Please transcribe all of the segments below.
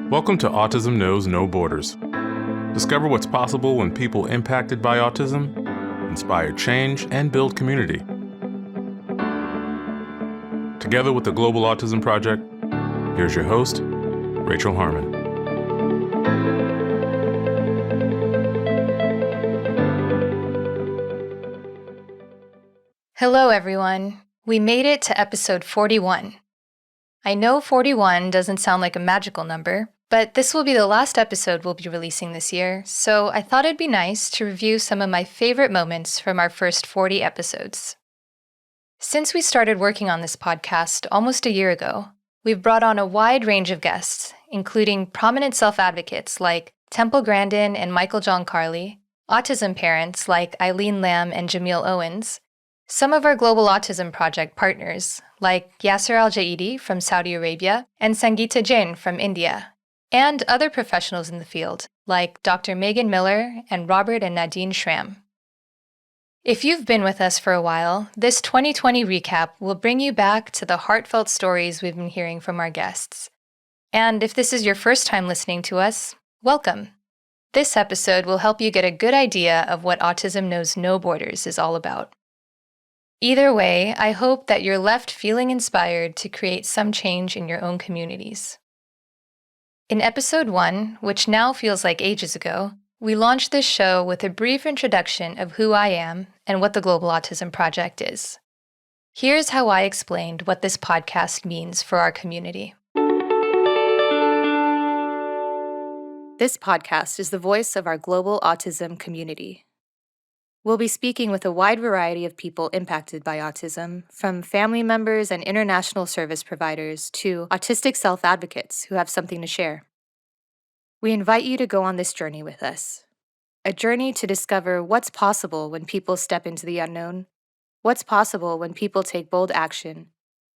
Welcome to Autism Knows No Borders. Discover what's possible when people impacted by autism inspire change and build community. Together with the Global Autism Project, here's your host, Rachel Harmon. Hello, everyone. We made it to episode 41. I know 41 doesn't sound like a magical number, but this will be the last episode we'll be releasing this year, so I thought it'd be nice to review some of my favorite moments from our first 40 episodes. Since we started working on this podcast almost a year ago, we've brought on a wide range of guests, including prominent self-advocates like Temple Grandin and Michael John Carley, autism parents like Eileen Lamb and Jamiel Owens, some of our Global Autism Project partners, like Yaser Aljaaidi from Saudi Arabia and Sangeeta Jain from India, and other professionals in the field, like Dr. Megan Miller and Robert and Nadine Schramm. If you've been with us for a while, this 2020 recap will bring you back to the heartfelt stories we've been hearing from our guests. And if this is your first time listening to us, welcome. This episode will help you get a good idea of what Autism Knows No Borders is all about. Either way, I hope that you're left feeling inspired to create some change in your own communities. In episode 1, which now feels like ages ago, we launched this show with a brief introduction of who I am and what the Global Autism Project is. Here's how I explained what this podcast means for our community. This podcast is the voice of our global autism community. We'll be speaking with a wide variety of people impacted by autism, from family members and international service providers to autistic self-advocates who have something to share. We invite you to go on this journey with us, a journey to discover what's possible when people step into the unknown, what's possible when people take bold action,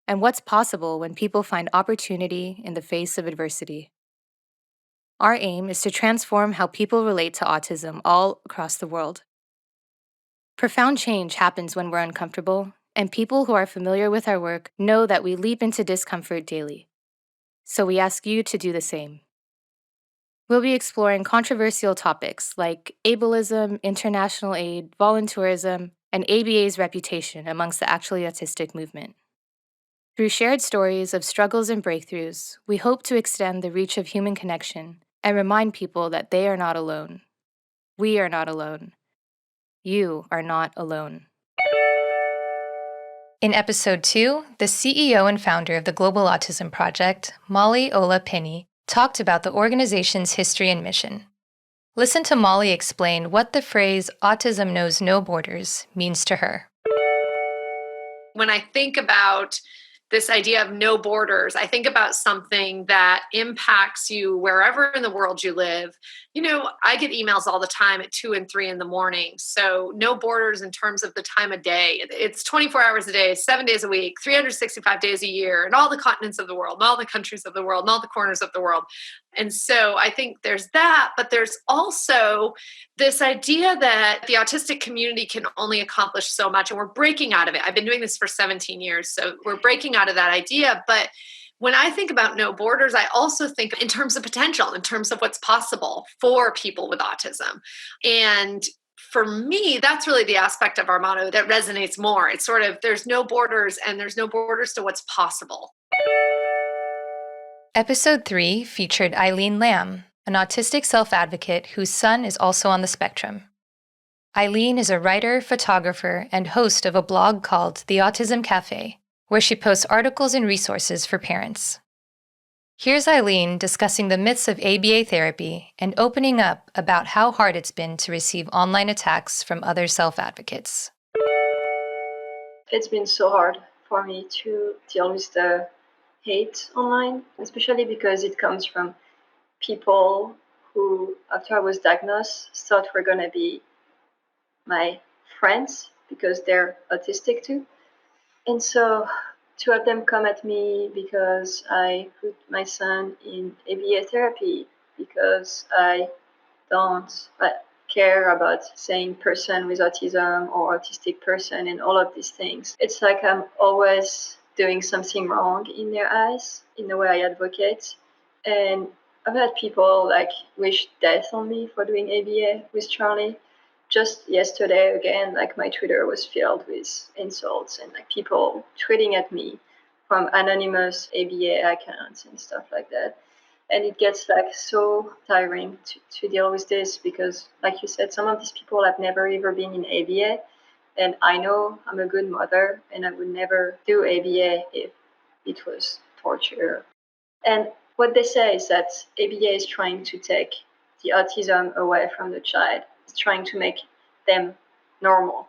and what's possible when people find opportunity in the face of adversity. Our aim is to transform how people relate to autism all across the world. Profound change happens when we're uncomfortable, and people who are familiar with our work know that we leap into discomfort daily. So we ask you to do the same. We'll be exploring controversial topics like ableism, international aid, volunteerism, and ABA's reputation amongst the actually autistic movement. Through shared stories of struggles and breakthroughs, we hope to extend the reach of human connection and remind people that they are not alone. We are not alone. You are not alone. In episode 2, the CEO and founder of the Global Autism Project, Molly Ola Penny, talked about the organization's history and mission. Listen to Molly explain what the phrase "Autism Knows No Borders" means to her. When I think about this idea of no borders, I think about something that impacts you wherever in the world you live. You know, I get emails all the time at 2 and 3 in the morning. So no borders in terms of the time of day. It's 24 hours a day, 7 days a week, 365 days a year, and all the continents of the world, and all the countries of the world, and all the corners of the world. And so I think there's that, but there's also this idea that the autistic community can only accomplish so much, and we're breaking out of it. I've been doing this for 17 years, so we're breaking out of that idea. But when I think about no borders, I also think in terms of potential, in terms of what's possible for people with autism. And for me, that's really the aspect of our motto that resonates more. It's sort of, there's no borders, and there's no borders to what's possible. Episode 3 featured Eileen Lamb, an autistic self-advocate whose son is also on the spectrum. Eileen is a writer, photographer, and host of a blog called The Autism Cafe, where she posts articles and resources for parents. Here's Eileen discussing the myths of ABA therapy and opening up about how hard it's been to receive online attacks from other self-advocates. It's been so hard for me to deal with the hate online, especially because it comes from people who, after I was diagnosed, thought were going to be my friends because they're autistic too. And so to have them come at me because I put my son in ABA therapy, because I don't care about saying person with autism or autistic person and all of these things. It's like I'm always doing something wrong in their eyes, in the way I advocate. And I've had people like wish death on me for doing ABA with Charlie. Just yesterday, again, like my Twitter was filled with insults and like people tweeting at me from anonymous ABA accounts and stuff like that. And it gets like so tiring to deal with this because, like you said, some of these people have never ever been in ABA. And I know I'm a good mother and I would never do ABA if it was torture. And what they say is that ABA is trying to take the autism away from the child. It's trying to make them normal,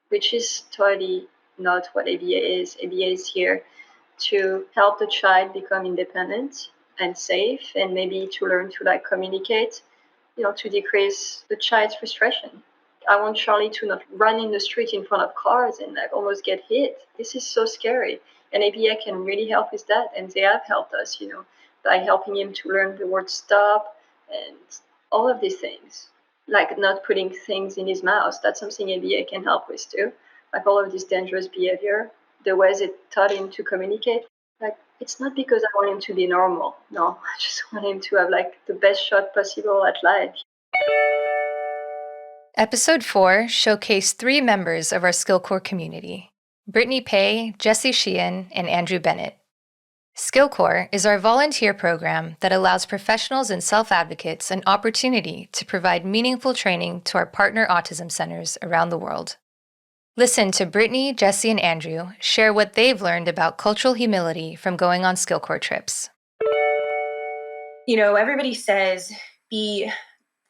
which is totally not what ABA is. ABA is here to help the child become independent and safe, and maybe to learn to like communicate, to decrease the child's frustration. I want Charlie to not run in the street in front of cars and like almost get hit. This is so scary. And ABA can really help with that. And they have helped us, by helping him to learn the word stop and all of these things. Like not putting things in his mouth. That's something ABA can help with too. Like all of this dangerous behavior, the ways it taught him to communicate. Like, it's not because I want him to be normal. No, I just want him to have like the best shot possible at life. Episode 4 showcased 3 members of our SkillCorps community: Brittany Pay, Jesse Sheehan, and Andrew Bennett. SkillCorps is our volunteer program that allows professionals and self-advocates an opportunity to provide meaningful training to our partner autism centers around the world. Listen to Brittany, Jesse, and Andrew share what they've learned about cultural humility from going on SkillCorps trips. Everybody says be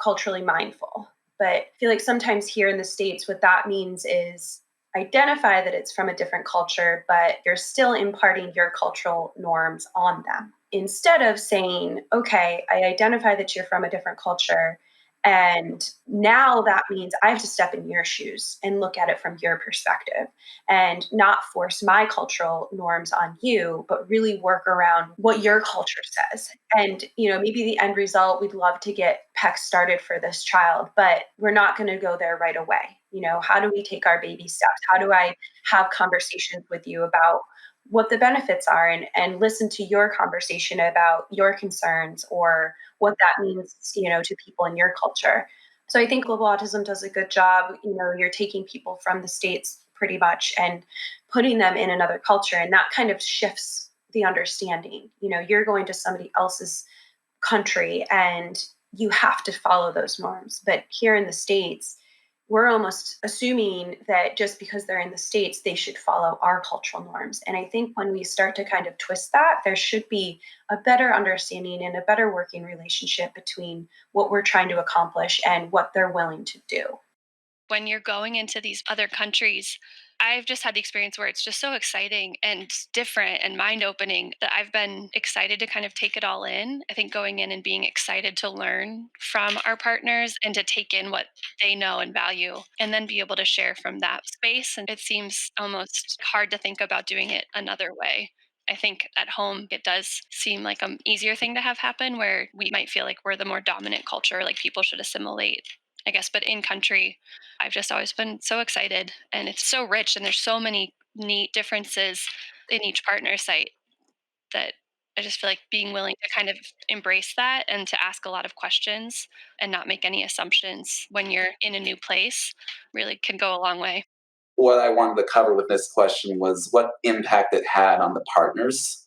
culturally mindful, but I feel like sometimes here in the States, what that means is identify that it's from a different culture, but you're still imparting your cultural norms on them. Instead of saying, okay, I identify that you're from a different culture, and now that means I have to step in your shoes and look at it from your perspective and not force my cultural norms on you, but really work around what your culture says. And, maybe the end result, we'd love to get PEC started for this child, but we're not going to go there right away. How do we take our baby steps? How do I have conversations with you about what the benefits are and listen to your conversation about your concerns or what that means, to people in your culture. So I think Global Autism does a good job. You're taking people from the States pretty much and putting them in another culture, and that kind of shifts the understanding. You're going to somebody else's country and you have to follow those norms. But here in the States, we're almost assuming that just because they're in the States, they should follow our cultural norms. And I think when we start to kind of twist that, there should be a better understanding and a better working relationship between what we're trying to accomplish and what they're willing to do. When you're going into these other countries, I've just had the experience where it's just so exciting and different and mind-opening that I've been excited to kind of take it all in. I think going in and being excited to learn from our partners and to take in what they know and value and then be able to share from that space. And it seems almost hard to think about doing it another way. I think at home, it does seem like an easier thing to have happen where we might feel like we're the more dominant culture, like people should assimilate, I guess. But in country, I've just always been so excited, and it's so rich, and there's so many neat differences in each partner site that I just feel like being willing to kind of embrace that and to ask a lot of questions and not make any assumptions when you're in a new place really can go a long way. What I wanted to cover with this question was what impact it had on the partners.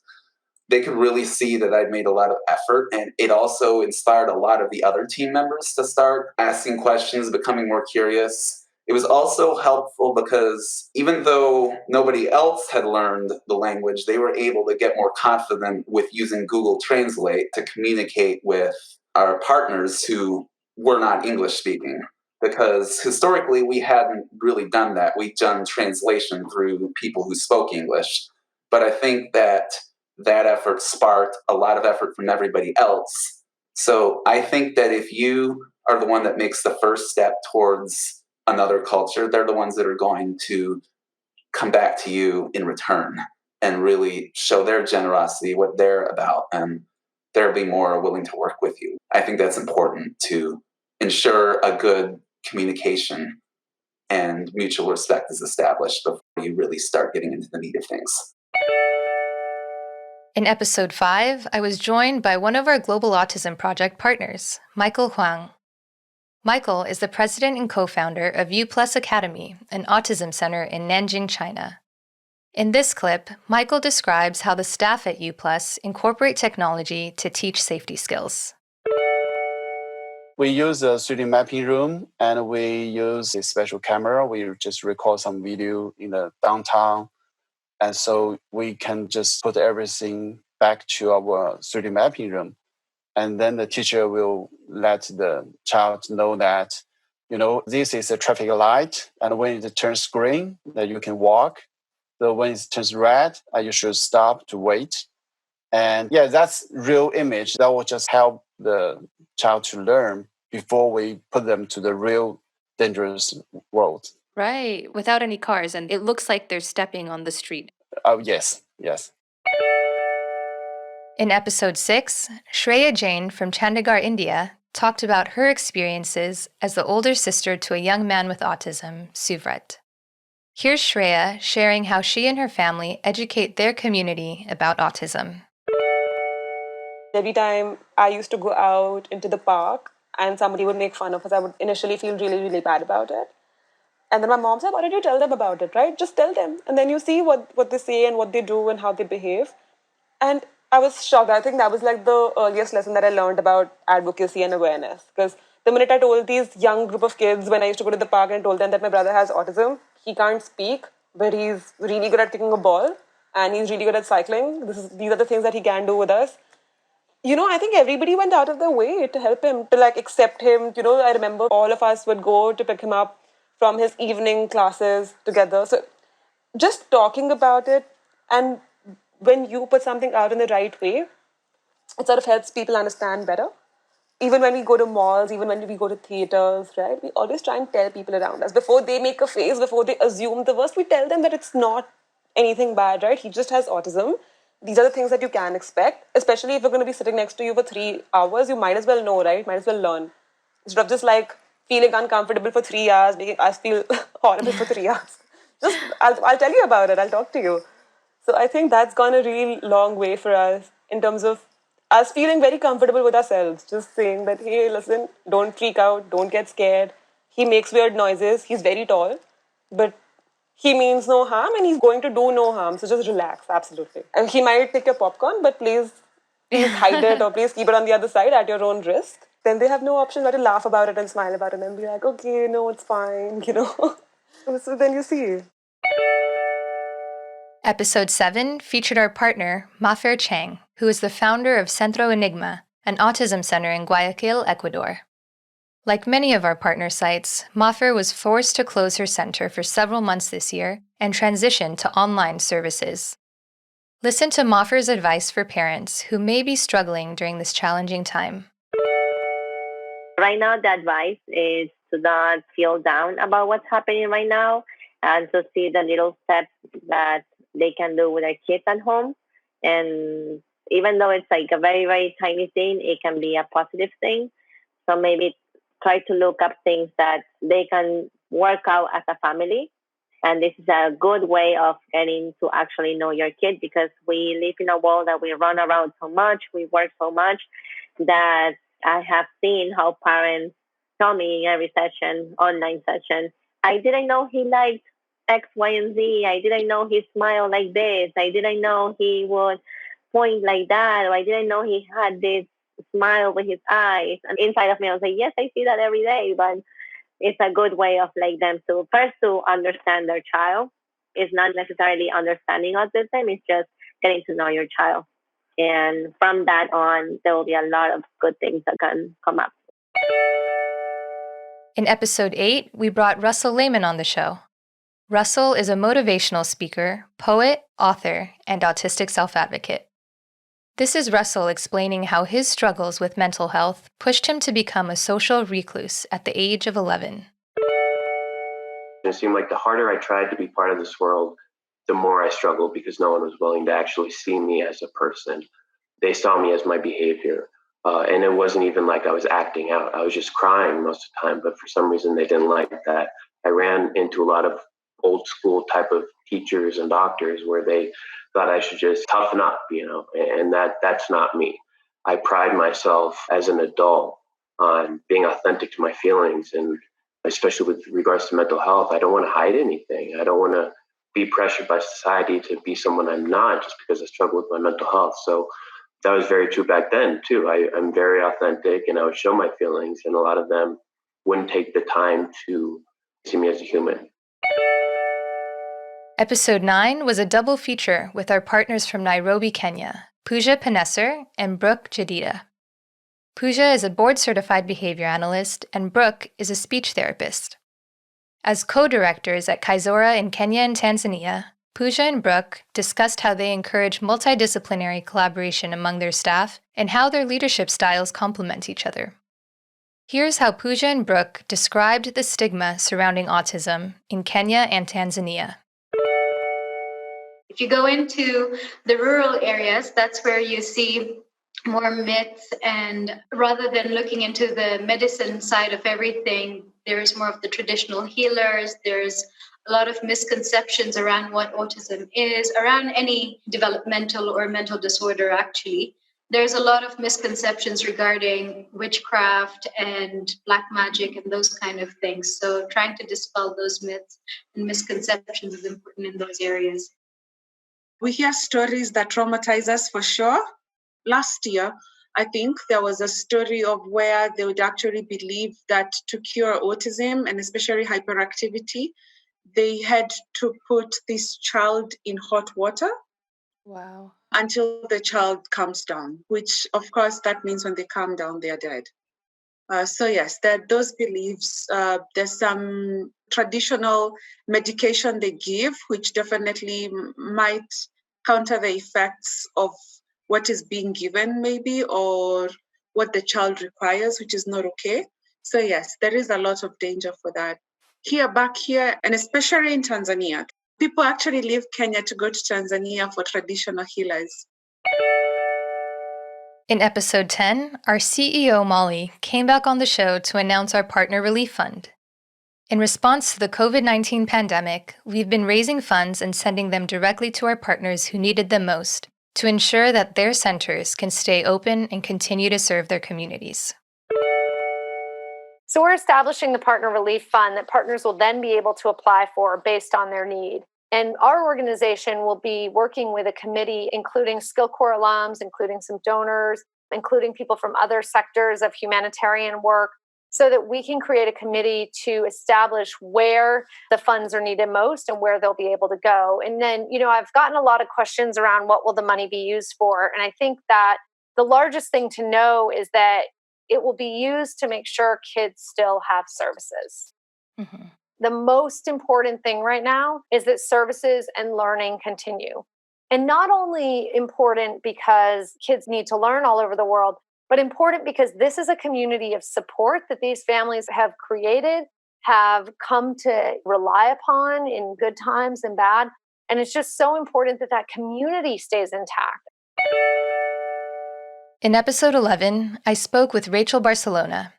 They could really see that I'd made a lot of effort, and it also inspired a lot of the other team members to start asking questions, becoming more curious. It was also helpful because even though nobody else had learned the language, they were able to get more confident with using Google Translate to communicate with our partners who were not English speaking. Because historically, we hadn't really done that. We'd done translation through people who spoke English. But I think that effort sparked a lot of effort from everybody else. So I think that if you are the one that makes the first step towards another culture, they're the ones that are going to come back to you in return and really show their generosity, what they're about, and they'll be more willing to work with you. I think that's important to ensure a good communication and mutual respect is established before you really start getting into the meat of things. In episode 5, I was joined by one of our Global Autism Project partners, Michael Huang. Michael is the president and co-founder of U+ Academy, an autism center in Nanjing, China. In this clip, Michael describes how the staff at U+ incorporate technology to teach safety skills. We use a 3D mapping room and we use a special camera. We just record some video in the downtown. And so we can just put everything back to our 3D mapping room. And then the teacher will let the child know that, this is a traffic light. And when it turns green, that you can walk. So when it turns red, you should stop to wait. And that's real image. That will just help the child to learn before we put them to the real dangerous world. Right, without any cars, and it looks like they're stepping on the street. Oh, yes. In episode 6, Shreya Jain from Chandigarh, India, talked about her experiences as the older sister to a young man with autism, Suvrat. Here's Shreya sharing how she and her family educate their community about autism. Every time I used to go out into the park and somebody would make fun of us, I would initially feel really, really bad about it. And then my mom said, why don't you tell them about it, right? Just tell them. And then you see what they say and what they do and how they behave. And I was shocked. I think that was like the earliest lesson that I learned about advocacy and awareness. Because the minute I told these young group of kids when I used to go to the park and told them that my brother has autism, he can't speak, but he's really good at kicking a ball and he's really good at cycling. These are the things that he can do with us. I think everybody went out of their way to help him, to accept him. I remember all of us would go to pick him up from his evening classes together. So just talking about it, and when you put something out in the right way, it sort of helps people understand better. Even when we go to malls, even when we go to theaters, right? We always try and tell people around us. Before they make a face, before they assume the worst, we tell them that it's not anything bad, right? He just has autism. These are the things that you can expect, especially if we're going to be sitting next to you for 3 hours. You might as well know, right? Might as well learn. Instead of just feeling uncomfortable for 3 hours, making us feel horrible for 3 hours. I'll tell you about it. I'll talk to you. So I think that's gone a really long way for us in terms of us feeling very comfortable with ourselves. Just saying that, hey, listen, don't freak out. Don't get scared. He makes weird noises. He's very tall. But he means no harm and he's going to do no harm. So just relax, absolutely. And he might take your popcorn, but please hide it or please keep it on the other side at your own risk. Then they have no option but to laugh about it and smile about it and be like, okay, no, it's fine, So then you see. Episode 7 featured our partner, Mafer Chang, who is the founder of Centro Enigma, an autism center in Guayaquil, Ecuador. Like many of our partner sites, Mafer was forced to close her center for several months this year and transition to online services. Listen to Mafer's advice for parents who may be struggling during this challenging time. Right now, the advice is to not feel down about what's happening right now and to see the little steps that they can do with their kids at home. And even though it's a very, very tiny thing, it can be a positive thing. So maybe try to look up things that they can work out as a family. And this is a good way of getting to actually know your kid, because we live in a world that we run around so much, we work so much, that I have seen how parents tell me in every session, online session, I didn't know he liked X, Y, and Z. I didn't know he smiled like this. I didn't know he would point like that. Or I didn't know he had this smile with his eyes. And inside of me, I was like, yes, I see that every day. But it's a good way of them to first to understand their child. It's not necessarily understanding autism. It's just getting to know your child. And from that on, there will be a lot of good things that can come up. In episode 8, we brought Russell Layman on the show. Russell is a motivational speaker, poet, author, and autistic self-advocate. This is Russell explaining how his struggles with mental health pushed him to become a social recluse at the age of 11. It seemed like the harder I tried to be part of this world, the more I struggled, because no one was willing to actually see me as a person. They saw me as my behavior. And it wasn't even like I was acting out. I was just crying most of the time, but for some reason they didn't like that. I ran into a lot of old school type of teachers and doctors where they thought I should just toughen up, and that's not me. I pride myself as an adult on being authentic to my feelings, and especially with regards to mental health, I don't want to hide anything. I don't want to be pressured by society to be someone I'm not just because I struggle with my mental health. So that was very true back then too. I'm very authentic, and I would show my feelings, and a lot of them wouldn't take the time to see me as a human. Episode 9 was a double feature with our partners from Nairobi, Kenya, Pooja Panesar and Brooke Jadida. Pooja is a board-certified behavior analyst, and Brooke is a speech therapist. As co-directors at Kaizora in Kenya and Tanzania, Pooja and Brooke discussed how they encourage multidisciplinary collaboration among their staff and how their leadership styles complement each other. Here's how Pooja and Brooke described the stigma surrounding autism in Kenya and Tanzania. If you go into the rural areas, that's where you see more myths, and rather than looking into the medicine side of everything, there's more of the traditional healers. There's a lot of misconceptions around what autism is, around any developmental or mental disorder, actually. There's a lot of misconceptions regarding witchcraft and black magic and those kind of things. So trying to dispel those myths and misconceptions is important in those areas. We hear stories that traumatize us for sure. Last year, I think there was a story of where they would actually believe that to cure autism and especially hyperactivity, they had to put this child in hot water. Wow. Until the child calms down, which of course that means when they calm down, they are dead. So yes, those beliefs, there's some traditional medication they give, which definitely might counter the effects of what is being given maybe, or what the child requires, which is not okay. So yes, there is a lot of danger for that. Back here, and especially in Tanzania, people actually leave Kenya to go to Tanzania for traditional healers. In episode 10, our CEO, Molly, came back on the show to announce our Partner Relief Fund. In response to the COVID-19 pandemic, we've been raising funds and sending them directly to our partners who needed them most to ensure that their centers can stay open and continue to serve their communities. So we're establishing the Partner Relief Fund that partners will then be able to apply for based on their need. And our organization will be working with a committee, including Skill Corps alums, including some donors, including people from other sectors of humanitarian work, so that we can create a committee to establish where the funds are needed most and where they'll be able to go. And then, I've gotten a lot of questions around what will the money be used for. And I think that the largest thing to know is that it will be used to make sure kids still have services. Mm-hmm. The most important thing right now is that services and learning continue. And not only important because kids need to learn all over the world, but important because this is a community of support that these families have created, have come to rely upon in good times and bad. And it's just so important that that community stays intact. In episode 11, I spoke with Rachel Barcelona.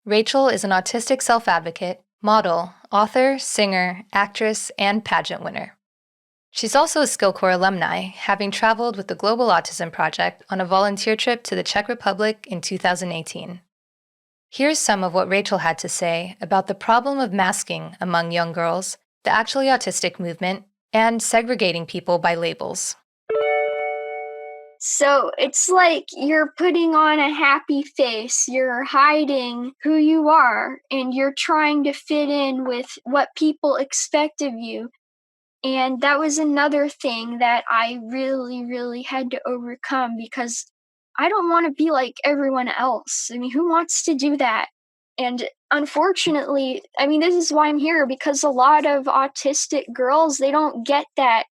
Rachel is an autistic self-advocate, model, author, singer, actress, and pageant winner. She's also a Skill Corps alumni, having traveled with the Global Autism Project on a volunteer trip to the Czech Republic in 2018. Here's some of what Rachel had to say about the problem of masking among young girls, the Actually Autistic movement, and segregating people by labels. So it's like you're putting on a happy face, you're hiding who you are, and you're trying to fit in with what people expect of you. And that was another thing that I really, really had to overcome, because I don't want to be like everyone else. I mean, who wants to do that? And unfortunately, this is why I'm here, because a lot of autistic girls, they don't get that.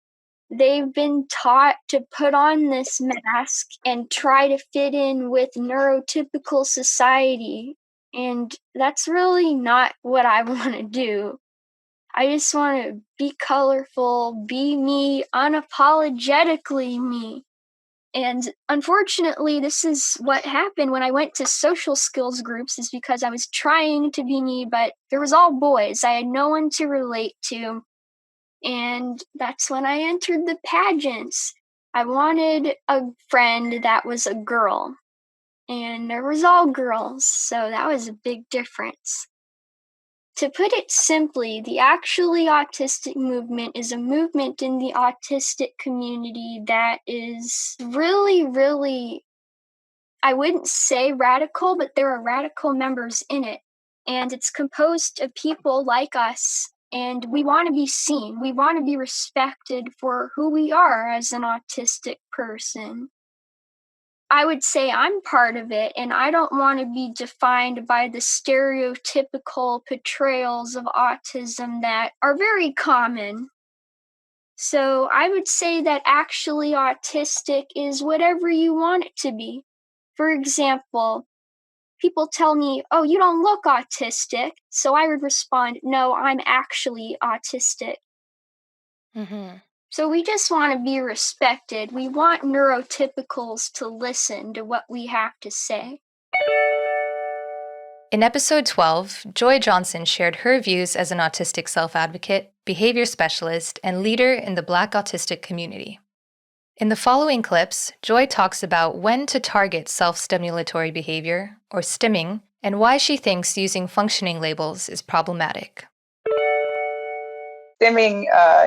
They've been taught to put on this mask and try to fit in with neurotypical society. And that's really not what I want to do. I just want to be colorful, be me, unapologetically me. And unfortunately, this is what happened when I went to social skills groups, is because I was trying to be me, but there was all boys. I had no one to relate to. And that's when I entered the pageants. I wanted a friend that was a girl, and there was all girls, so that was a big difference. To put it simply, the Actually Autistic movement is a movement in the autistic community that is really, really, I wouldn't say radical, but there are radical members in it. And it's composed of people like us, and we want to be seen. We want to be respected for who we are as an autistic person. I would say I'm part of it, and I don't want to be defined by the stereotypical portrayals of autism that are very common. So I would say that Actually Autistic is whatever you want it to be. For example, people tell me, "Oh, you don't look autistic." So I would respond, "No, I'm actually autistic." Mm-hmm. So we just want to be respected. We want neurotypicals to listen to what we have to say. In episode 12, Joy Johnson shared her views as an autistic self-advocate, behavior specialist, and leader in the Black autistic community. In the following clips, Joy talks about when to target self-stimulatory behavior, or stimming, and why she thinks using functioning labels is problematic. Stimming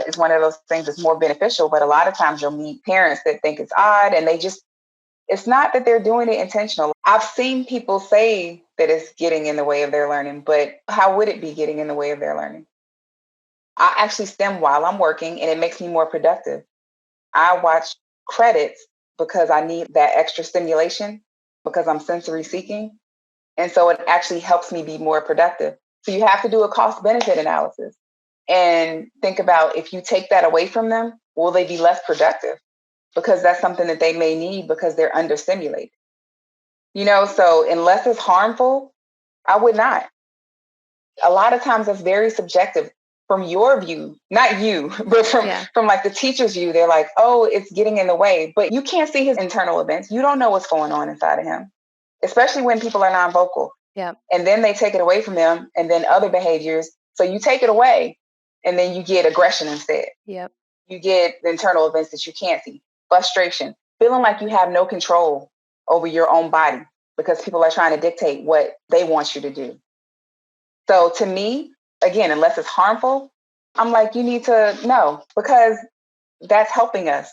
is one of those things that's more beneficial, but a lot of times you'll meet parents that think it's odd, and it's not that they're doing it intentional. I've seen people say that it's getting in the way of their learning, but how would it be getting in the way of their learning? I actually stim while I'm working, and it makes me more productive. I watch credits because I need that extra stimulation because I'm sensory seeking. And so it actually helps me be more productive. So you have to do a cost benefit analysis and think about, if you take that away from them, will they be less productive? Because that's something that they may need because they're understimulated. So unless it's harmful, I would not. A lot of times that's very subjective from your view, not you, but from like the teacher's view. They're like, "Oh, it's getting in the way," but you can't see his internal events. You don't know what's going on inside of him, especially when people are non-vocal. Yep. And then they take it away from them, and then other behaviors. So you take it away, and then you get aggression instead. Yep. You get the internal events that you can't see. Frustration, feeling like you have no control over your own body because people are trying to dictate what they want you to do. So to me, again, unless it's harmful, I'm like, you need to know, because that's helping us.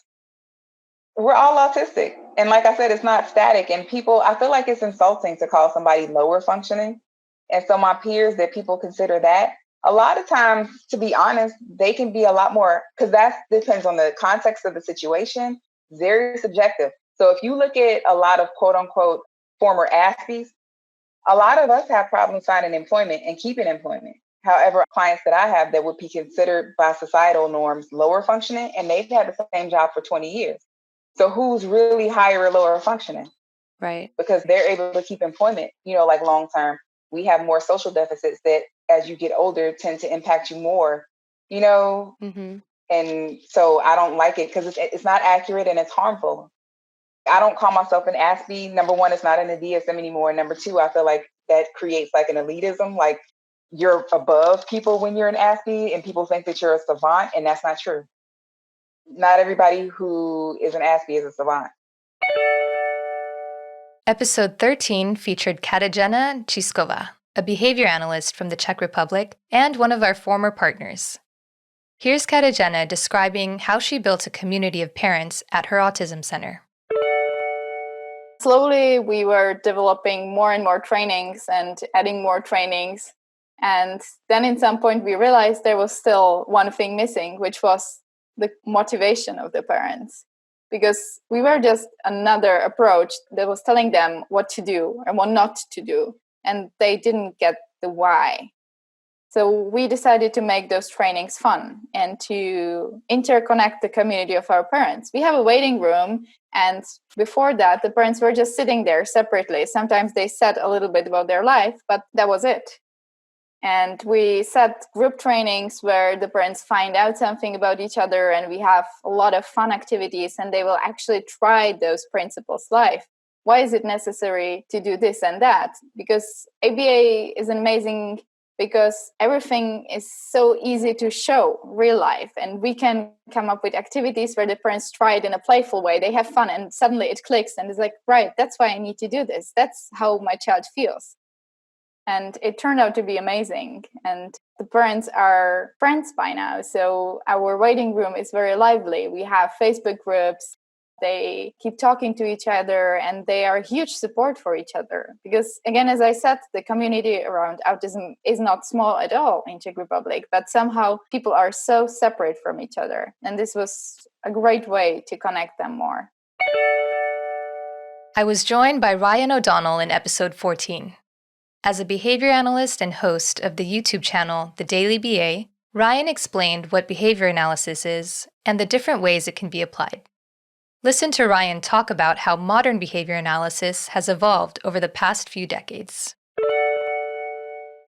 We're all autistic. And like I said, it's not static. And I feel like it's insulting to call somebody lower functioning. And so my peers that people consider that, a lot of times, to be honest, they can be a lot more, because that depends on the context of the situation, very subjective. So if you look at a lot of quote unquote former Aspies, a lot of us have problems finding employment and keeping employment. However, clients that I have that would be considered by societal norms lower functioning, and they've had the same job for 20 years. So who's really higher or lower functioning? Right. Because they're able to keep employment, like long term. We have more social deficits that as you get older tend to impact you more, Mm-hmm. And so I don't like it because it's not accurate and it's harmful. I don't call myself an Aspie. Number one, it's not in the DSM anymore. Number two, I feel like that creates like an elitism, like you're above people when you're an Aspie and people think that you're a savant, and that's not true. Not everybody who is an Aspie is a savant. Episode 13 featured Katagena Chiskova, a behavior analyst from the Czech Republic and one of our former partners. Here's Katagena describing how she built a community of parents at her autism center. Slowly, we were developing more and more trainings and adding more trainings. And then at some point, we realized there was still one thing missing, which was the motivation of the parents. Because we were just another approach that was telling them what to do and what not to do. And they didn't get the why. So we decided to make those trainings fun and to interconnect the community of our parents. We have a waiting room, and before that, the parents were just sitting there separately. Sometimes they said a little bit about their life, but that was it. And we set group trainings where the parents find out something about each other, and we have a lot of fun activities, and they will actually try those principles live. Why is it necessary to do this and that? Because ABA is an amazing because everything is so easy to show real life, and we can come up with activities where the parents try it in a playful way. They have fun and suddenly it clicks and it's like, right, that's why I need to do this. That's how my child feels. And it turned out to be amazing. And the parents are friends by now. So our waiting room is very lively. We have Facebook groups. They keep talking to each other, and they are huge support for each other. Because, again, as I said, the community around autism is not small at all in Czech Republic, but somehow people are so separate from each other. And this was a great way to connect them more. I was joined by Ryan O'Donnell in episode 14. As a behavior analyst and host of the YouTube channel The Daily BA, Ryan explained what behavior analysis is and the different ways it can be applied. Listen to Ryan talk about how modern behavior analysis has evolved over the past few decades.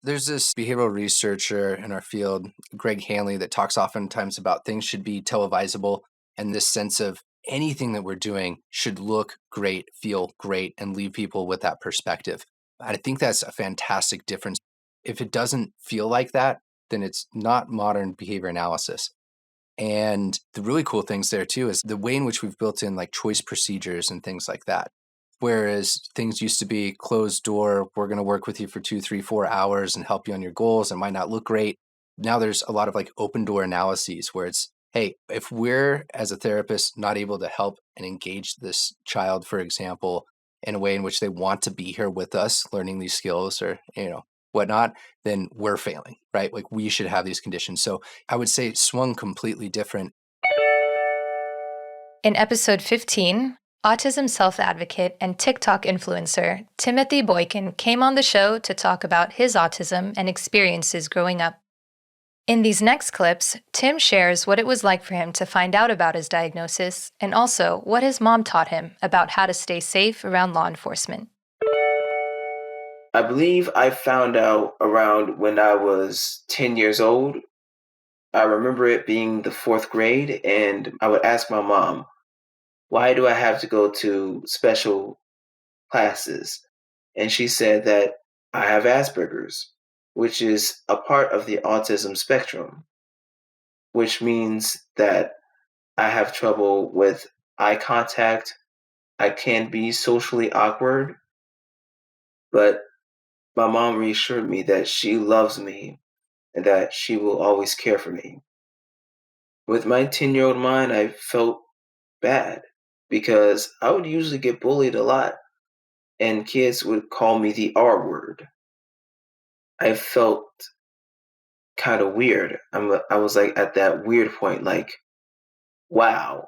There's this behavioral researcher in our field, Greg Hanley, that talks oftentimes about things should be televisable, and this sense of anything that we're doing should look great, feel great, and leave people with that perspective. I think that's a fantastic difference. If it doesn't feel like that, then it's not modern behavior analysis. And the really cool things there too is the way in which we've built in like choice procedures and things like that. Whereas things used to be closed door, we're going to work with you for 2, 3, 4 hours and help you on your goals. It might not look great. Now there's a lot of like open door analyses where it's, hey, if we're as a therapist not able to help and engage this child, for example, in a way in which they want to be here with us, learning these skills or, whatnot, then we're failing, right? Like we should have these conditions. So I would say it swung completely different. In episode 15, autism self-advocate and TikTok influencer Timothy Boykin came on the show to talk about his autism and experiences growing up. In these next clips, Tim shares what it was like for him to find out about his diagnosis and also what his mom taught him about how to stay safe around law enforcement. I believe I found out around when I was 10 years old. I remember it being the 4th grade, and I would ask my mom, why do I have to go to special classes? And she said that I have Asperger's, which is a part of the autism spectrum, which means that I have trouble with eye contact. I can be socially awkward, but my mom reassured me that she loves me and that she will always care for me. With my 10-year-old mind, I felt bad because I would usually get bullied a lot and kids would call me the R word. I felt kind of weird. I was like at that weird point, like, wow,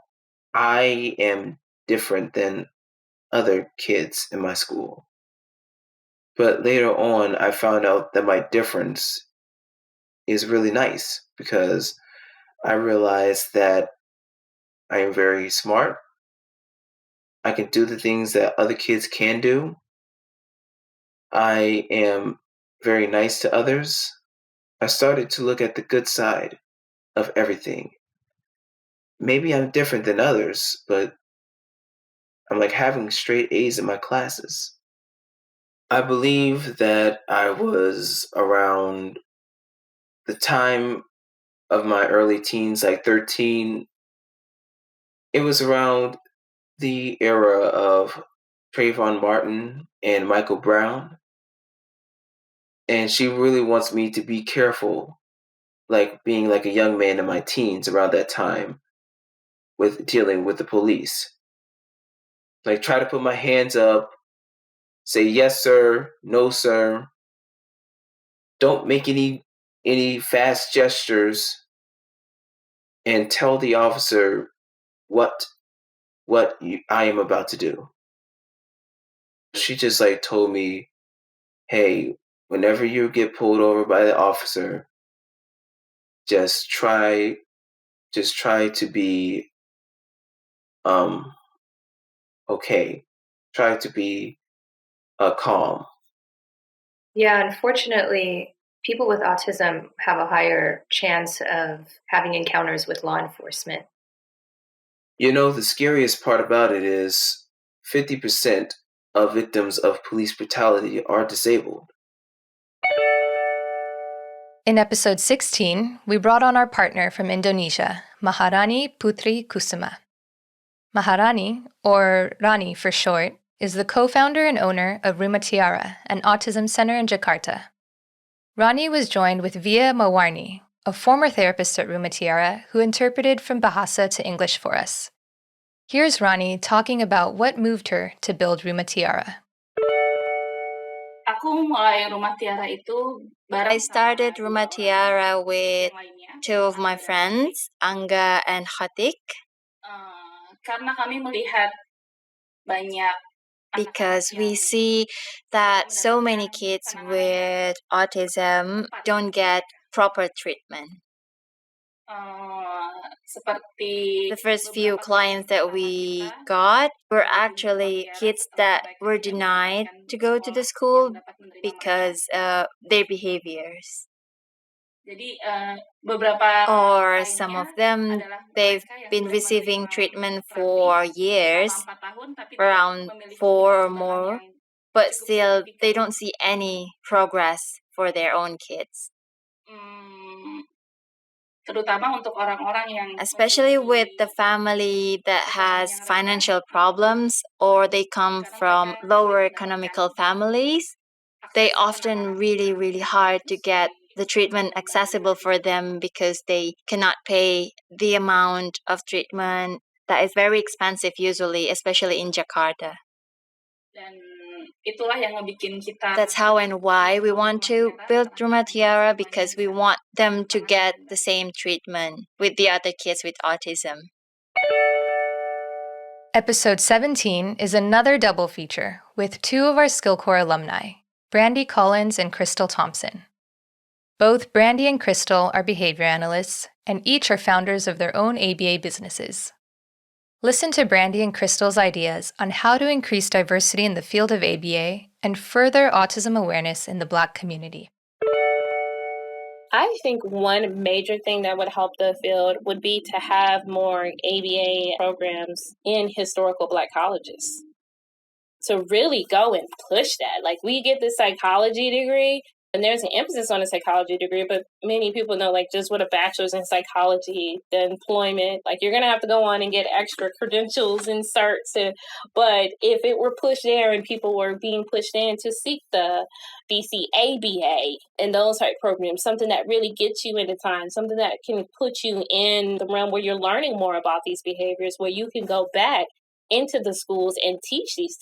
I am different than other kids in my school. But later on, I found out that my difference is really nice because I realized that I am very smart. I can do the things that other kids can do. I am very nice to others. I started to look at the good side of everything. Maybe I'm different than others, but I'm like having straight A's in my classes. I believe that I was around the time of my early teens, like 13. It was around the era of Trayvon Martin and Michael Brown. And she really wants me to be careful, like being like a young man in my teens around that time with dealing with the police. Like try to put my hands up, say yes sir, no sir. Don't make any fast gestures and tell the officer what I am about to do. She just like told me, hey, whenever you get pulled over by the officer, just try to be okay. Try to be calm. Yeah, unfortunately, people with autism have a higher chance of having encounters with law enforcement. You know, the scariest part about it is 50% of victims of police brutality are disabled. In episode 16, we brought on our partner from Indonesia, Maharani Putri Kusuma. Maharani, or Rani for short, is the co-founder and owner of Rumah Tiara, an autism center in Jakarta. Rani was joined with Via Mawarni, a former therapist at Rumah Tiara who interpreted from Bahasa to English for us. Here's Rani talking about what moved her to build Rumah Tiara. I started Rumah Tiara with two of my friends, Angga and Khatik, because we see that so many kids with autism don't get proper treatment. The first few clients that we got were actually kids that were denied to go to the school because of their behaviors. Or some of them, they've been receiving treatment for years, around 4 or more, but still they don't see any progress for their own kids. Especially with the family that has financial problems or they come from lower economical families, they often really hard to get the treatment accessible for them because they cannot pay the amount of treatment that is very expensive usually, especially in Jakarta. That's how and why we want to build Rumah Tiara, because we want them to get the same treatment with the other kids with autism. Episode 17 is another double feature with two of our SkillCorps alumni, Brandy Collins and Crystal Thompson. Both Brandy and Crystal are behavior analysts, and each are founders of their own ABA businesses. Listen to Brandy and Crystal's ideas on how to increase diversity in the field of ABA and further autism awareness in the Black community. I think one major thing that would help the field would be to have more ABA programs in historical Black colleges. To really go and push that. Like, we get the psychology degree, and there's an emphasis on a psychology degree, but many people know, like, just with a bachelor's in psychology, the employment, like, you're going to have to go on and get extra credentials and certs. But if it were pushed there and people were being pushed in to seek the BCABA and those type programs, something that really gets you into time, something that can put you in the realm where you're learning more about these behaviors, where you can go back into the schools and teach these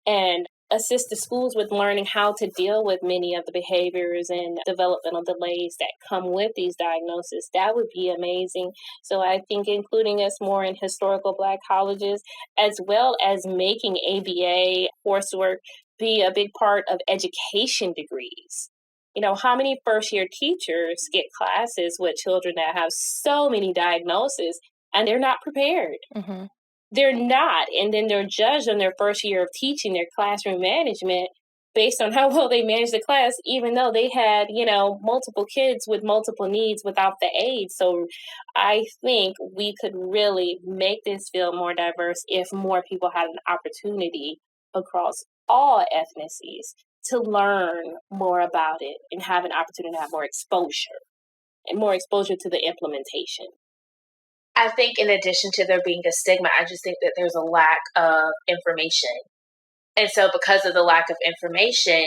and assist the schools with learning how to deal with many of the behaviors and developmental delays that come with these diagnoses. That would be amazing. So I think including us more in historical Black colleges, as well as making ABA coursework be a big part of education degrees. You know, how many first-year teachers get classes with children that have so many diagnoses and they're not prepared? Mm-hmm. They're not. And then they're judged on their first year of teaching their classroom management based on how well they managed the class, even though they had, you know, multiple kids with multiple needs without the aid. So I think we could really make this field more diverse if more people had an opportunity across all ethnicities to learn more about it and have an opportunity to have more exposure to the implementation. I think in addition to there being a stigma, I just think that there's a lack of information. And so because of the lack of information,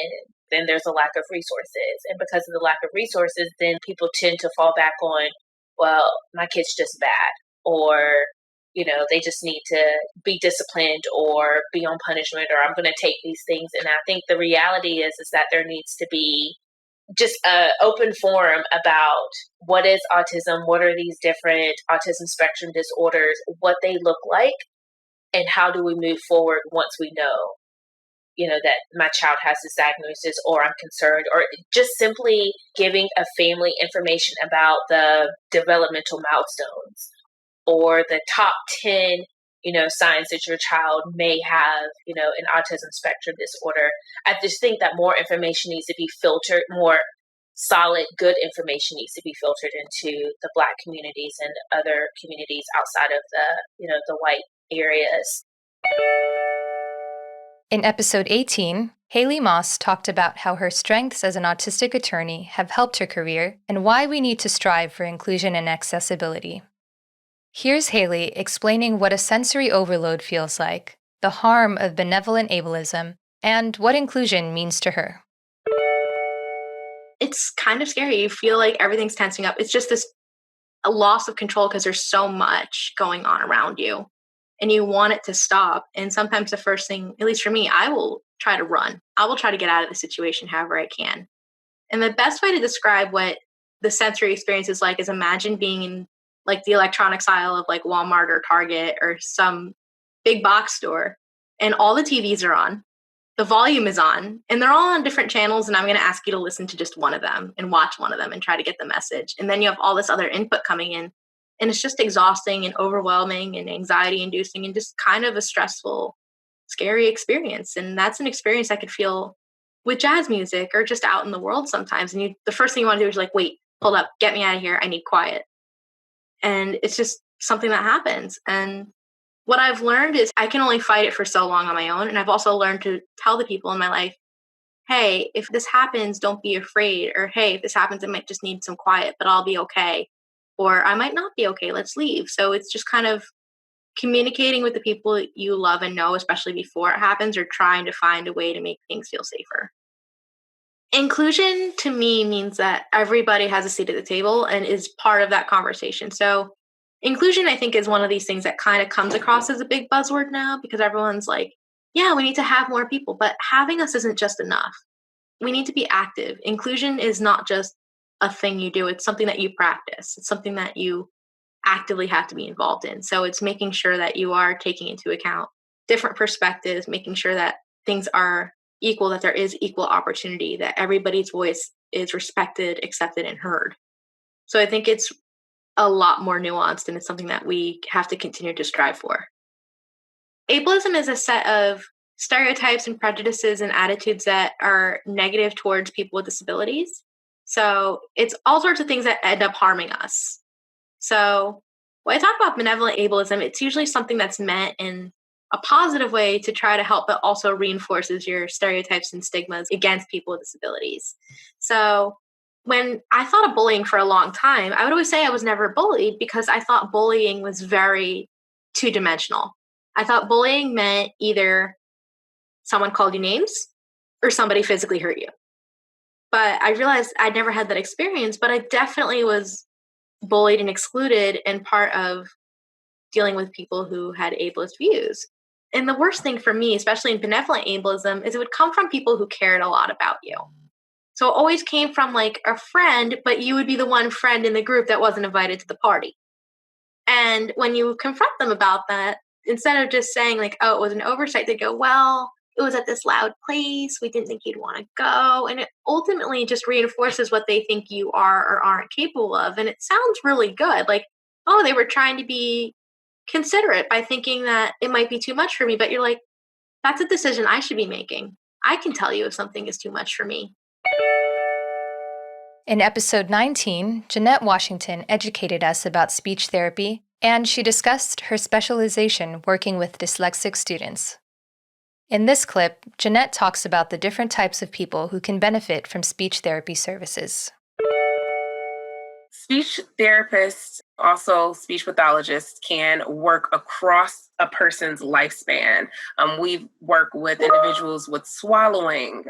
then there's a lack of resources. And because of the lack of resources, then people tend to fall back on, well, my kid's just bad, or, you know, they just need to be disciplined or be on punishment, or I'm going to take these things. And I think the reality is that there needs to be just an open forum about what is autism, what are these different autism spectrum disorders, what they look like, and how do we move forward once we know, you know, that my child has this diagnosis, or I'm concerned, or just simply giving a family information about the developmental milestones or the top 10, you know, signs that your child may have, you know, an autism spectrum disorder. I just think that more information needs to be filtered, more solid, good information needs to be filtered into the Black communities and other communities outside of the, you know, the white areas. In episode 18, Haley Moss talked about how her strengths as an autistic attorney have helped her career and why we need to strive for inclusion and accessibility. Here's Haley explaining what a sensory overload feels like, the harm of benevolent ableism, and what inclusion means to her. It's kind of scary. You feel like everything's tensing up. It's just a loss of control because there's so much going on around you and you want it to stop. And sometimes the first thing, at least for me, I will try to run. I will try to get out of the situation however I can. And the best way to describe what the sensory experience is like is imagine being in like the electronics aisle of like Walmart or Target or some big box store, and all the TVs are on, the volume is on, and they're all on different channels, and I'm going to ask you to listen to just one of them and watch one of them and try to get the message. And then you have all this other input coming in, and it's just exhausting and overwhelming and anxiety inducing and just kind of a stressful, scary experience. And that's an experience I could feel with jazz music or just out in the world sometimes. And the first thing you want to do is like, wait, hold up, get me out of here. I need quiet. And it's just something that happens. And what I've learned is I can only fight it for so long on my own. And I've also learned to tell the people in my life, hey, if this happens, don't be afraid. Or, hey, if this happens, I might just need some quiet, but I'll be okay. Or I might not be okay. Let's leave. So it's just kind of communicating with the people you love and know, especially before it happens, or trying to find a way to make things feel safer. Inclusion to me means that everybody has a seat at the table and is part of that conversation. So inclusion, I think, is one of these things that kind of comes across as a big buzzword now because everyone's like, yeah, we need to have more people, but having us isn't just enough. We need to be active. Inclusion is not just a thing you do. It's something that you practice. It's something that you actively have to be involved in. So it's making sure that you are taking into account different perspectives, making sure that things are equal, that there is equal opportunity, that everybody's voice is respected, accepted, and heard. So I think it's a lot more nuanced, and it's something that we have to continue to strive for. Ableism is a set of stereotypes and prejudices and attitudes that are negative towards people with disabilities. So it's all sorts of things that end up harming us. So when I talk about benevolent ableism, it's usually something that's meant in a positive way to try to help, but also reinforces your stereotypes and stigmas against people with disabilities. So when I thought of bullying for a long time, I would always say I was never bullied because I thought bullying was very two-dimensional. I thought bullying meant either someone called you names or somebody physically hurt you. But I realized I'd never had that experience, but I definitely was bullied and excluded and part of dealing with people who had ableist views. And the worst thing for me, especially in benevolent ableism, is it would come from people who cared a lot about you. So it always came from like a friend, but you would be the one friend in the group that wasn't invited to the party. And when you confront them about that, instead of just saying like, oh, it was an oversight, they go, well, it was at this loud place. We didn't think you'd want to go. And it ultimately just reinforces what they think you are or aren't capable of. And it sounds really good. Like, oh, they were trying to be considerate by thinking that it might be too much for me. But you're like, that's a decision I should be making. I can tell you if something is too much for me. In episode 19, Jeanette Washington educated us about speech therapy, and she discussed her specialization working with dyslexic students. In this clip, Jeanette talks about the different types of people who can benefit from speech therapy services. Speech therapists, also speech pathologists, can work across a person's lifespan. We work with individuals with swallowing,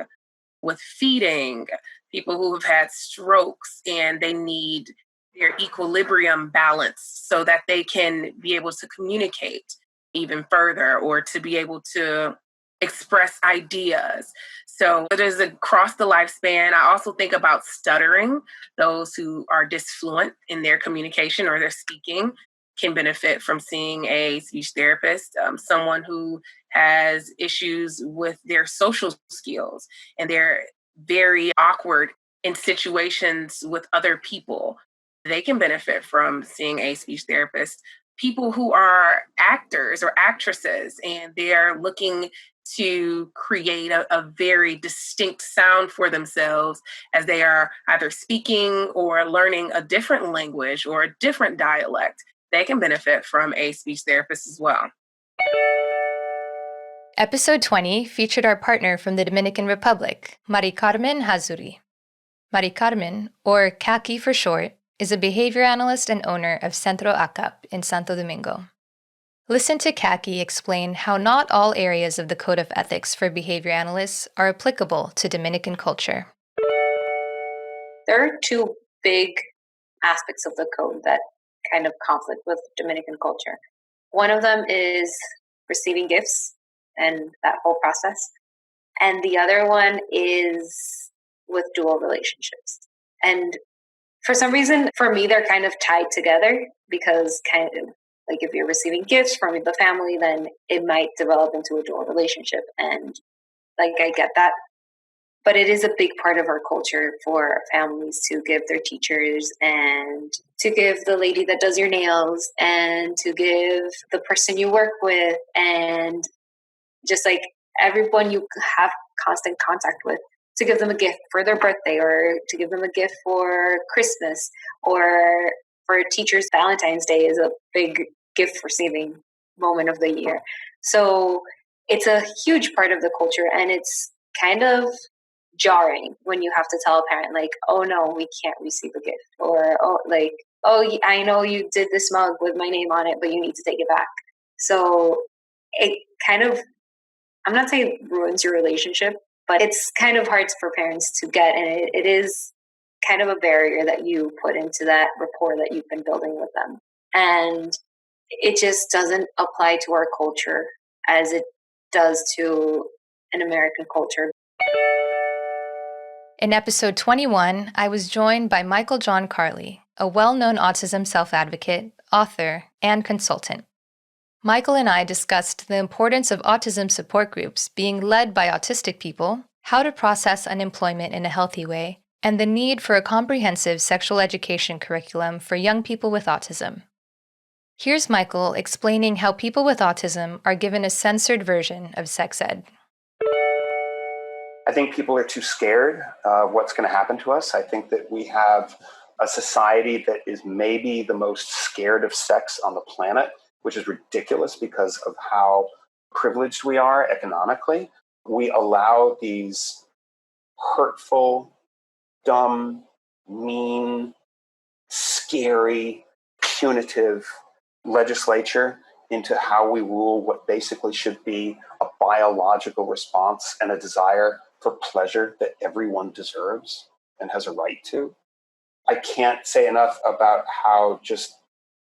with feeding, people who have had strokes and they need their equilibrium balanced so that they can be able to communicate even further or to be able to express ideas. So it is across the lifespan. I also think about stuttering. Those who are disfluent in their communication or their speaking can benefit from seeing a speech therapist. Someone who has issues with their social skills and they're very awkward in situations with other people, they can benefit from seeing a speech therapist. People who are actors or actresses and they're looking to create a very distinct sound for themselves as they are either speaking or learning a different language or a different dialect, they can benefit from a speech therapist as well. Episode 20 featured our partner from the Dominican Republic, Mari Carmen Hazuri. Mari Carmen, or Kaki for short, is a behavior analyst and owner of Centro ACAP in Santo Domingo. Listen to Kaki explain how not all areas of the Code of Ethics for behavior analysts are applicable to Dominican culture. There are two big aspects of the code that kind of conflict with Dominican culture. One of them is receiving gifts and that whole process. And the other one is with dual relationships. And for some reason, for me, they're kind of tied together because kind of like if you're receiving gifts from the family, then it might develop into a dual relationship. And like, I get that. But it is a big part of our culture for families to give their teachers and to give the lady that does your nails and to give the person you work with and just like everyone you have constant contact with, to give them a gift for their birthday or to give them a gift for Christmas, or for teachers, Valentine's Day is a big gift receiving moment of the year. So it's a huge part of the culture, and it's kind of jarring when you have to tell a parent like, oh no, we can't receive a gift, or oh, I know you did this mug with my name on it, but you need to take it back. So it kind of, I'm not saying it ruins your relationship, but it's kind of hard for parents to get, and it is kind of a barrier that you put into that rapport that you've been building with them. And it just doesn't apply to our culture as it does to an American culture. In episode 21, I was joined by Michael John Carley, a well-known autism self-advocate, author, and consultant. Michael and I discussed the importance of autism support groups being led by autistic people, how to process unemployment in a healthy way, and the need for a comprehensive sexual education curriculum for young people with autism. Here's Michael explaining how people with autism are given a censored version of sex ed. I think people are too scared of what's going to happen to us. I think that we have a society that is maybe the most scared of sex on the planet, which is ridiculous because of how privileged we are economically. We allow these hurtful, dumb, mean, scary, punitive legislature into how we rule what basically should be a biological response and a desire for pleasure that everyone deserves and has a right to. I can't say enough about how just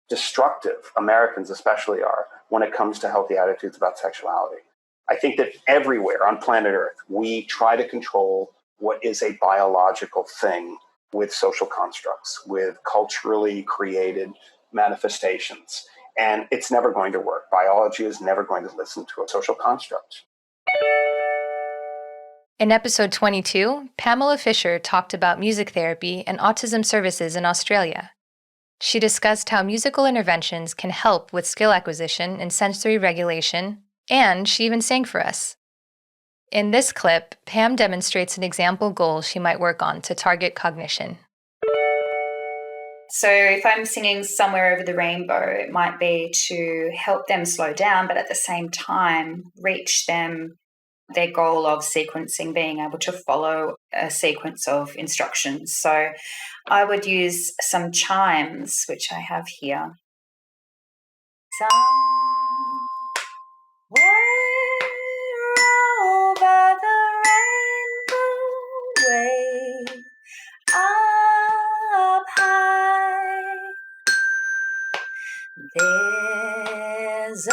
destructive Americans especially are when it comes to healthy attitudes about sexuality. I think that everywhere on planet Earth, we try to control what is a biological thing with social constructs, with culturally created manifestations. And it's never going to work. Biology is never going to listen to a social construct. In episode 22, Pamela Fisher talked about music therapy and autism services in Australia. She discussed how musical interventions can help with skill acquisition and sensory regulation, and she even sang for us. In this clip, Pam demonstrates an example goal she might work on to target cognition. So if I'm singing Somewhere Over the Rainbow, it might be to help them slow down, but at the same time, reach them their goal of sequencing, being able to follow a sequence of instructions. So I would use some chimes, which I have here. Somewhere over the rainbow way, up high, there's a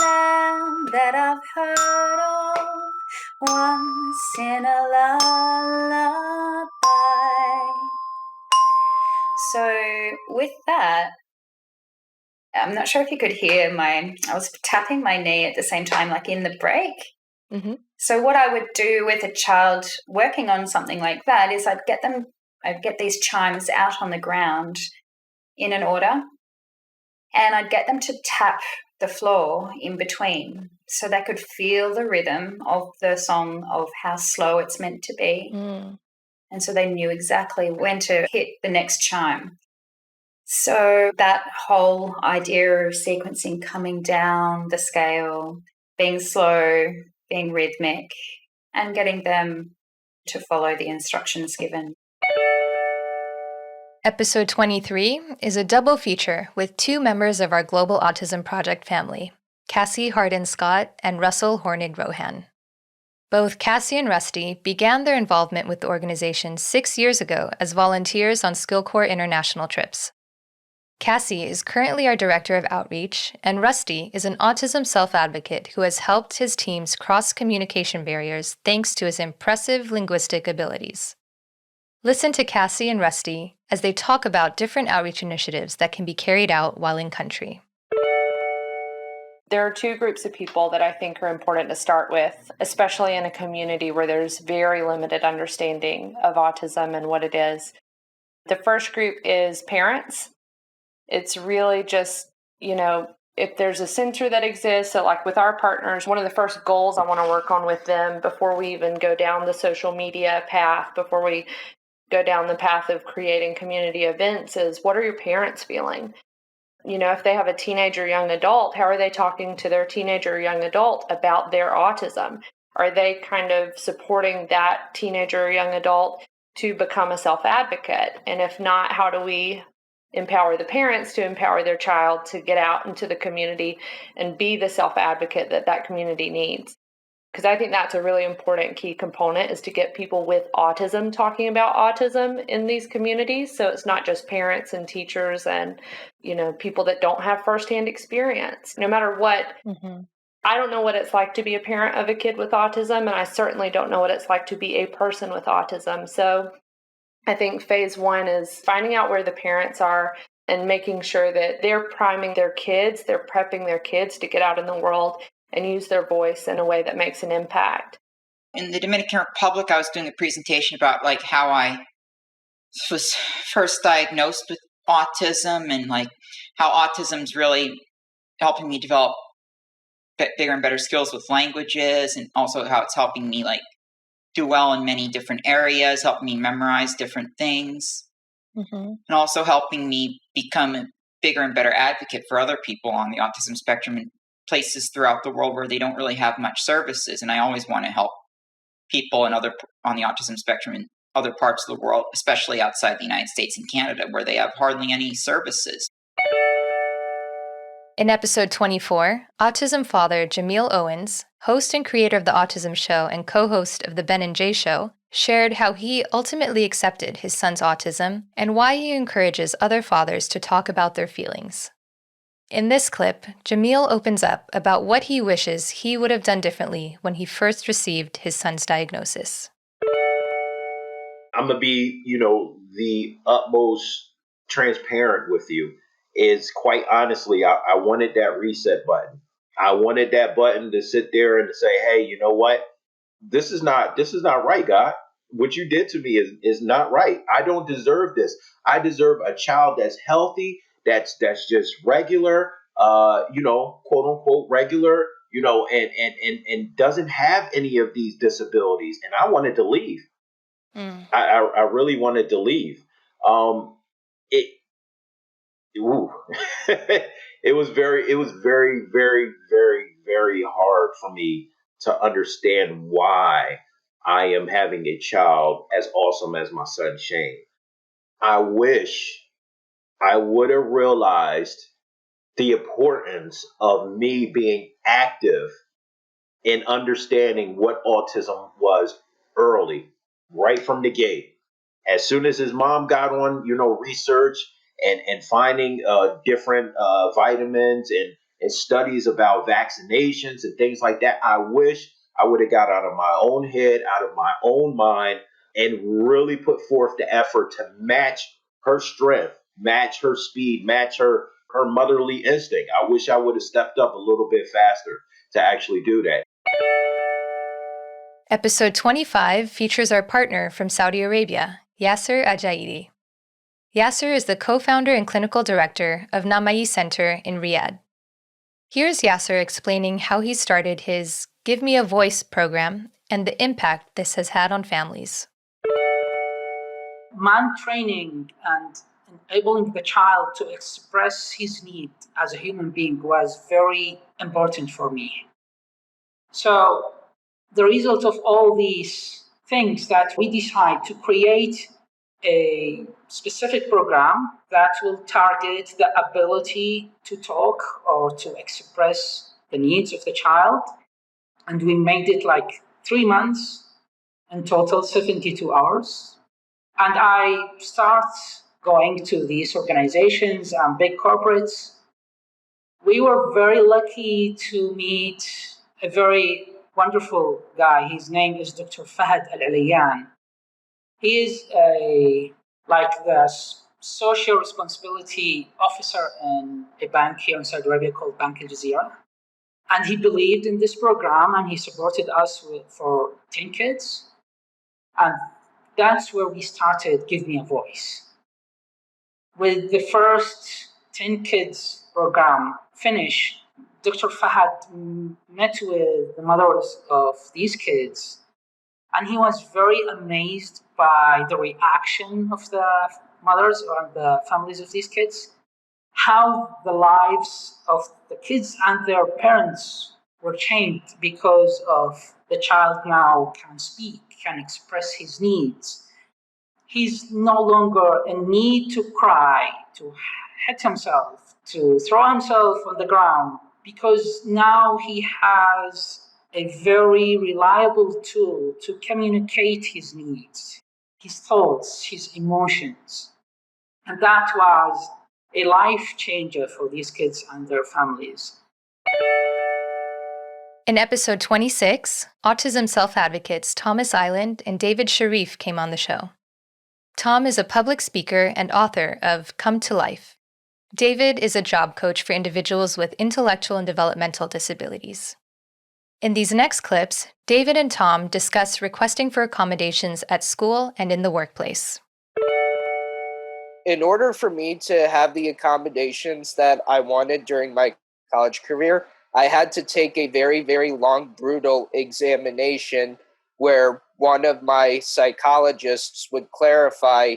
land that I've heard of once in a lullaby. So with that, I'm not sure if you could hear I was tapping my knee at the same time, like in the break. Mm-hmm. So what I would do with a child working on something like that is I'd get these chimes out on the ground in an order, and I'd get them to tap the floor in between so they could feel the rhythm of the song, of how slow it's meant to be. And so they knew exactly when to hit the next chime. So that whole idea of sequencing, coming down the scale, being slow, being rhythmic, and getting them to follow the instructions given. Episode 23 is a double feature with two members of our Global Autism Project family, Cassie Hardin-Scott and Russell Hornig-Rohan. Both Cassie and Rusty began their involvement with the organization 6 years ago as volunteers on SkillCorps international trips. Cassie is currently our Director of Outreach, and Rusty is an autism self-advocate who has helped his teams cross communication barriers thanks to his impressive linguistic abilities. Listen to Cassie and Rusty as they talk about different outreach initiatives that can be carried out while in country. There are two groups of people that I think are important to start with, especially in a community where there's very limited understanding of autism and what it is. The first group is parents. It's really just, if there's a center that exists, so like with our partners, one of the first goals I want to work on with them before we even go down the social media path, before we go down the path of creating community events is, what are your parents feeling? If they have a teenager or young adult, how are they talking to their teenager or young adult about their autism? Are they kind of supporting that teenager or young adult to become a self-advocate? And if not, how do we empower the parents to empower their child to get out into the community and be the self-advocate that community needs? Because I think that's a really important key component, is to get people with autism talking about autism in these communities. So it's not just parents and teachers and, people that don't have firsthand experience. No matter what, I don't know what it's like to be a parent of a kid with autism, and I certainly don't know what it's like to be a person with autism. So I think phase one is finding out where the parents are and making sure that they're priming their kids, they're prepping their kids to get out in the world and use their voice in a way that makes an impact. In the Dominican Republic, I was doing a presentation about how I was first diagnosed with autism and how autism's really helping me develop bigger and better skills with languages, and also how it's helping me do well in many different areas, helping me memorize different things, and also helping me become a bigger and better advocate for other people on the autism spectrum in places throughout the world where they don't really have much services. And I always want to help people on the autism spectrum in other parts of the world, especially outside the United States and Canada, where they have hardly any services. In episode 24, autism father Jamiel Owens, host and creator of The Autism Show and co-host of The Ben and Jay Show, shared how he ultimately accepted his son's autism and why he encourages other fathers to talk about their feelings. In this clip, Jamiel opens up about what he wishes he would have done differently when he first received his son's diagnosis. I'm going to be, the utmost transparent with you. Is quite honestly, I wanted that reset button. I wanted that button to sit there and to say, hey, you know what? This is not right, God. What you did to me is not right. I don't deserve this. I deserve a child that's healthy, that's just regular, quote unquote regular, and doesn't have any of these disabilities. And I wanted to leave. I really wanted to leave. It was very, very, very, very hard for me to understand why I am having a child as awesome as my son Shane. I wish I would have realized the importance of me being active in understanding what autism was early, right from the gate. As soon as his mom got on, research and finding different vitamins and studies about vaccinations and things like that, I wish I would have got out of my own head, out of my own mind, and really put forth the effort to match her strength, match her speed, match her motherly instinct. I wish I would have stepped up a little bit faster to actually do that. Episode 25 features our partner from Saudi Arabia, Yasser Ajayidi. Yasser is the co-founder and clinical director of Namai Center in Riyadh. Here's Yasser explaining how he started his Give Me a Voice program and the impact this has had on families. Man training and enabling the child to express his need as a human being was very important for me. So the result of all these things that we decide to create a specific program that will target the ability to talk or to express the needs of the child. And we made it like 3 months, in total 72 hours. And I start going to these organizations and big corporates. We were very lucky to meet a very wonderful guy. His name is Dr. Yaser Aljaaidi. He is the social responsibility officer in a bank here in Saudi Arabia called Bank Al Jazeera. And he believed in this program and he supported us for 10 kids. And that's where we started Give Me a Voice. With the first 10 kids program finished, Dr. Fahad met with the mothers of these kids, and he was very amazed by the reaction of the mothers or the families of these kids, how the lives of the kids and their parents were changed because of the child now can speak, can express his needs. He's no longer in need to cry, to hit himself, to throw himself on the ground, because now he has a very reliable tool to communicate his needs, his thoughts, his emotions. And that was a life changer for these kids and their families. In episode 26, autism self-advocates Thomas Island and David Sharif came on the show. Tom is a public speaker and author of Come to Life. David is a job coach for individuals with intellectual and developmental disabilities. In these next clips, David and Tom discuss requesting for accommodations at school and in the workplace. In order for me to have the accommodations that I wanted during my college career, I had to take a very, very long, brutal examination where one of my psychologists would clarify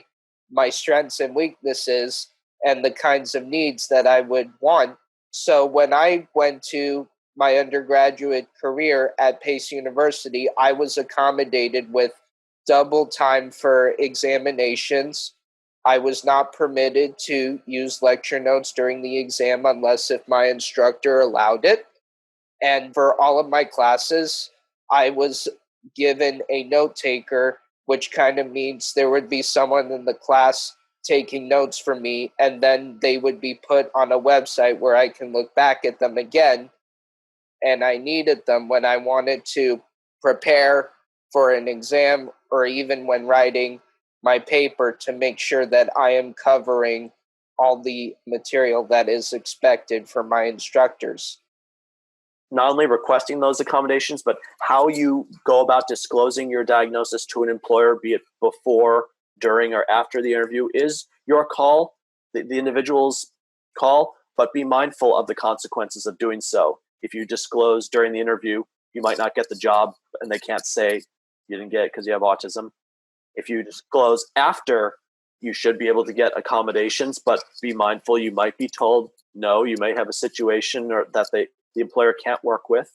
my strengths and weaknesses and the kinds of needs that I would want. So when I went to my undergraduate career at Pace University, I was accommodated with double time for examinations. I was not permitted to use lecture notes during the exam unless if my instructor allowed it. And for all of my classes, I was given a note taker, which kind of means there would be someone in the class taking notes for me, and then they would be put on a website where I can look back at them again. And I needed them when I wanted to prepare for an exam or even when writing my paper to make sure that I am covering all the material that is expected from my instructors. Not only requesting those accommodations, but how you go about disclosing your diagnosis to an employer, be it before, during, or after the interview, is your call, the individual's call, but be mindful of the consequences of doing so. If you disclose during the interview, you might not get the job, and they can't say you didn't get it because you have autism. If you disclose after, you should be able to get accommodations, but be mindful you might be told no, you may have a situation or that the employer can't work with.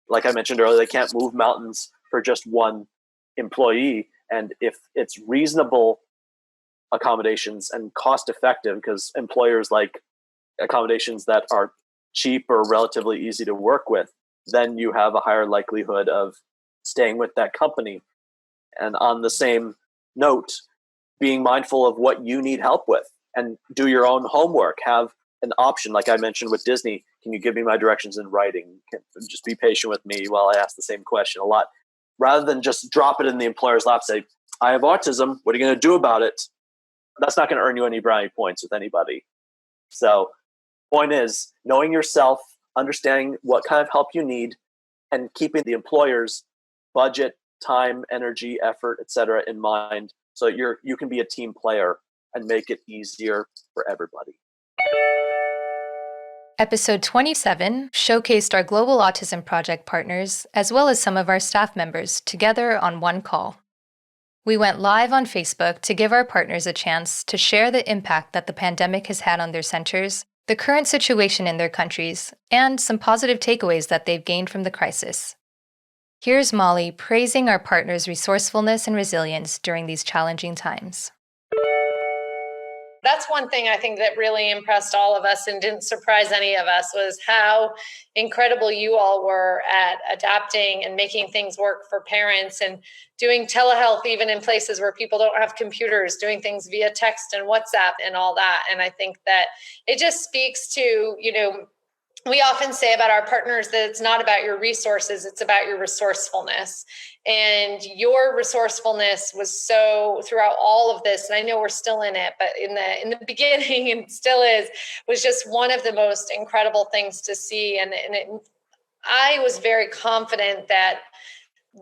Like I mentioned earlier, they can't move mountains for just one employee. And if it's reasonable accommodations and cost effective, because employers like accommodations that are cheap or relatively easy to work with, then you have a higher likelihood of staying with that company. And on the same note, being mindful of what you need help with and do your own homework. Have an option, like I mentioned with Disney. Can you give me my directions in writing? Just be patient with me while I ask the same question a lot. Rather than just drop it in the employer's lap, say, I have autism, what are you going to do about it? That's not going to earn you any brownie points with anybody. So point is, knowing yourself, understanding what kind of help you need, and keeping the employer's budget, time, energy, effort, etc. in mind, so you can be a team player and make it easier for everybody. Episode 27 showcased our Global Autism Project partners, as well as some of our staff members, together on one call. We went live on Facebook to give our partners a chance to share the impact that the pandemic has had on their centers the current situation in their countries, and some positive takeaways that they've gained from the crisis. Here's Molly praising our partners' resourcefulness and resilience during these challenging times. That's one thing I think that really impressed all of us and didn't surprise any of us was how incredible you all were at adapting and making things work for parents and doing telehealth even in places where people don't have computers, doing things via text and WhatsApp and all that. And I think that it just speaks to, we often say about our partners that it's not about your resources, it's about your resourcefulness. And your resourcefulness was so throughout all of this, and I know we're still in it, but in the beginning, and still is, was just one of the most incredible things to see. I was very confident that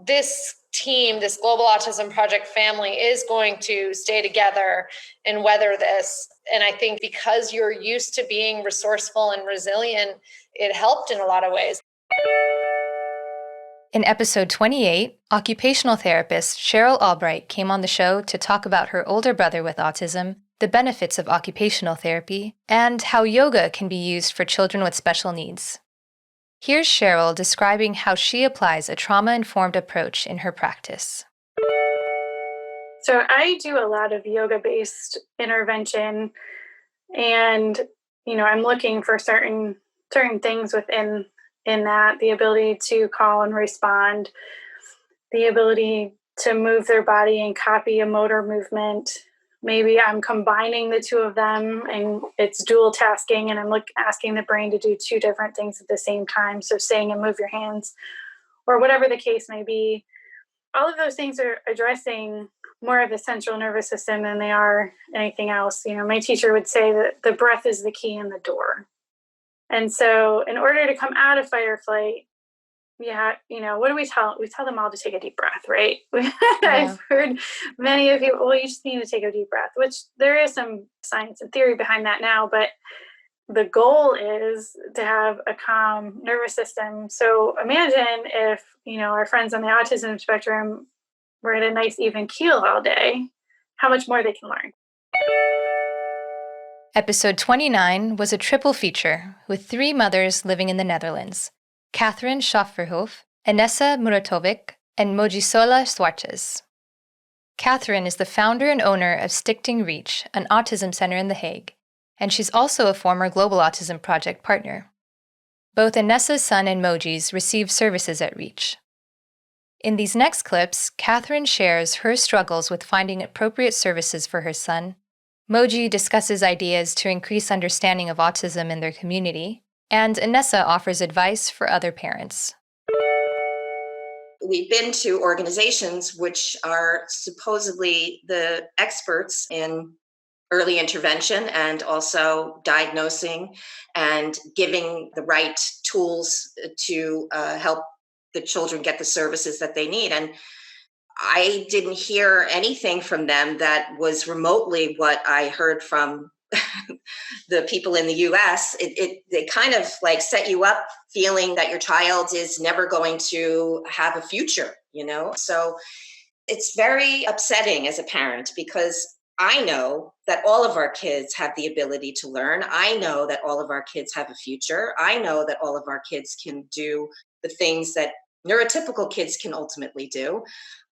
this team, this Global Autism Project family, is going to stay together and weather this. And I think because you're used to being resourceful and resilient, it helped in a lot of ways. In episode 28, occupational therapist Cheryl Albright came on the show to talk about her older brother with autism, the benefits of occupational therapy, and how yoga can be used for children with special needs. Here's Cheryl describing how she applies a trauma-informed approach in her practice. So I do a lot of yoga-based intervention, and I'm looking for certain things within that, the ability to call and respond, the ability to move their body and copy a motor movement. Maybe I'm combining the two of them and it's dual tasking, and I'm asking the brain to do two different things at the same time. So saying and move your hands, or whatever the case may be. All of those things are addressing more of the central nervous system than they are anything else. My teacher would say that the breath is the key in the door. And so in order to come out of fight or flight, what do we tell? We tell them all to take a deep breath, right? Yeah. I've heard many of you, you just need to take a deep breath, which there is some science and theory behind that now, but the goal is to have a calm nervous system. So imagine if, our friends on the autism spectrum were at a nice even keel all day, how much more they can learn. Episode 29 was a triple feature with 3 mothers living in the Netherlands: Catherine Schafferhof, Inessa Muratovic, and Mojisola Swartjes. Catherine is the founder and owner of Stichting Reach, an autism center in The Hague, and she's also a former Global Autism Project partner. Both Inessa's son and Moji's receive services at Reach. In these next clips, Catherine shares her struggles with finding appropriate services for her son. Moji discusses ideas to increase understanding of autism in their community, and Inessa offers advice for other parents. We've been to organizations which are supposedly the experts in early intervention and also diagnosing and giving the right tools to help the children get the services that they need. And I didn't hear anything from them that was remotely what I heard from the people in the US. They kind of like set you up feeling that your child is never going to have a future, So it's very upsetting as a parent, because I know that all of our kids have the ability to learn. I know that all of our kids have a future. I know that all of our kids can do the things that neurotypical kids can ultimately do.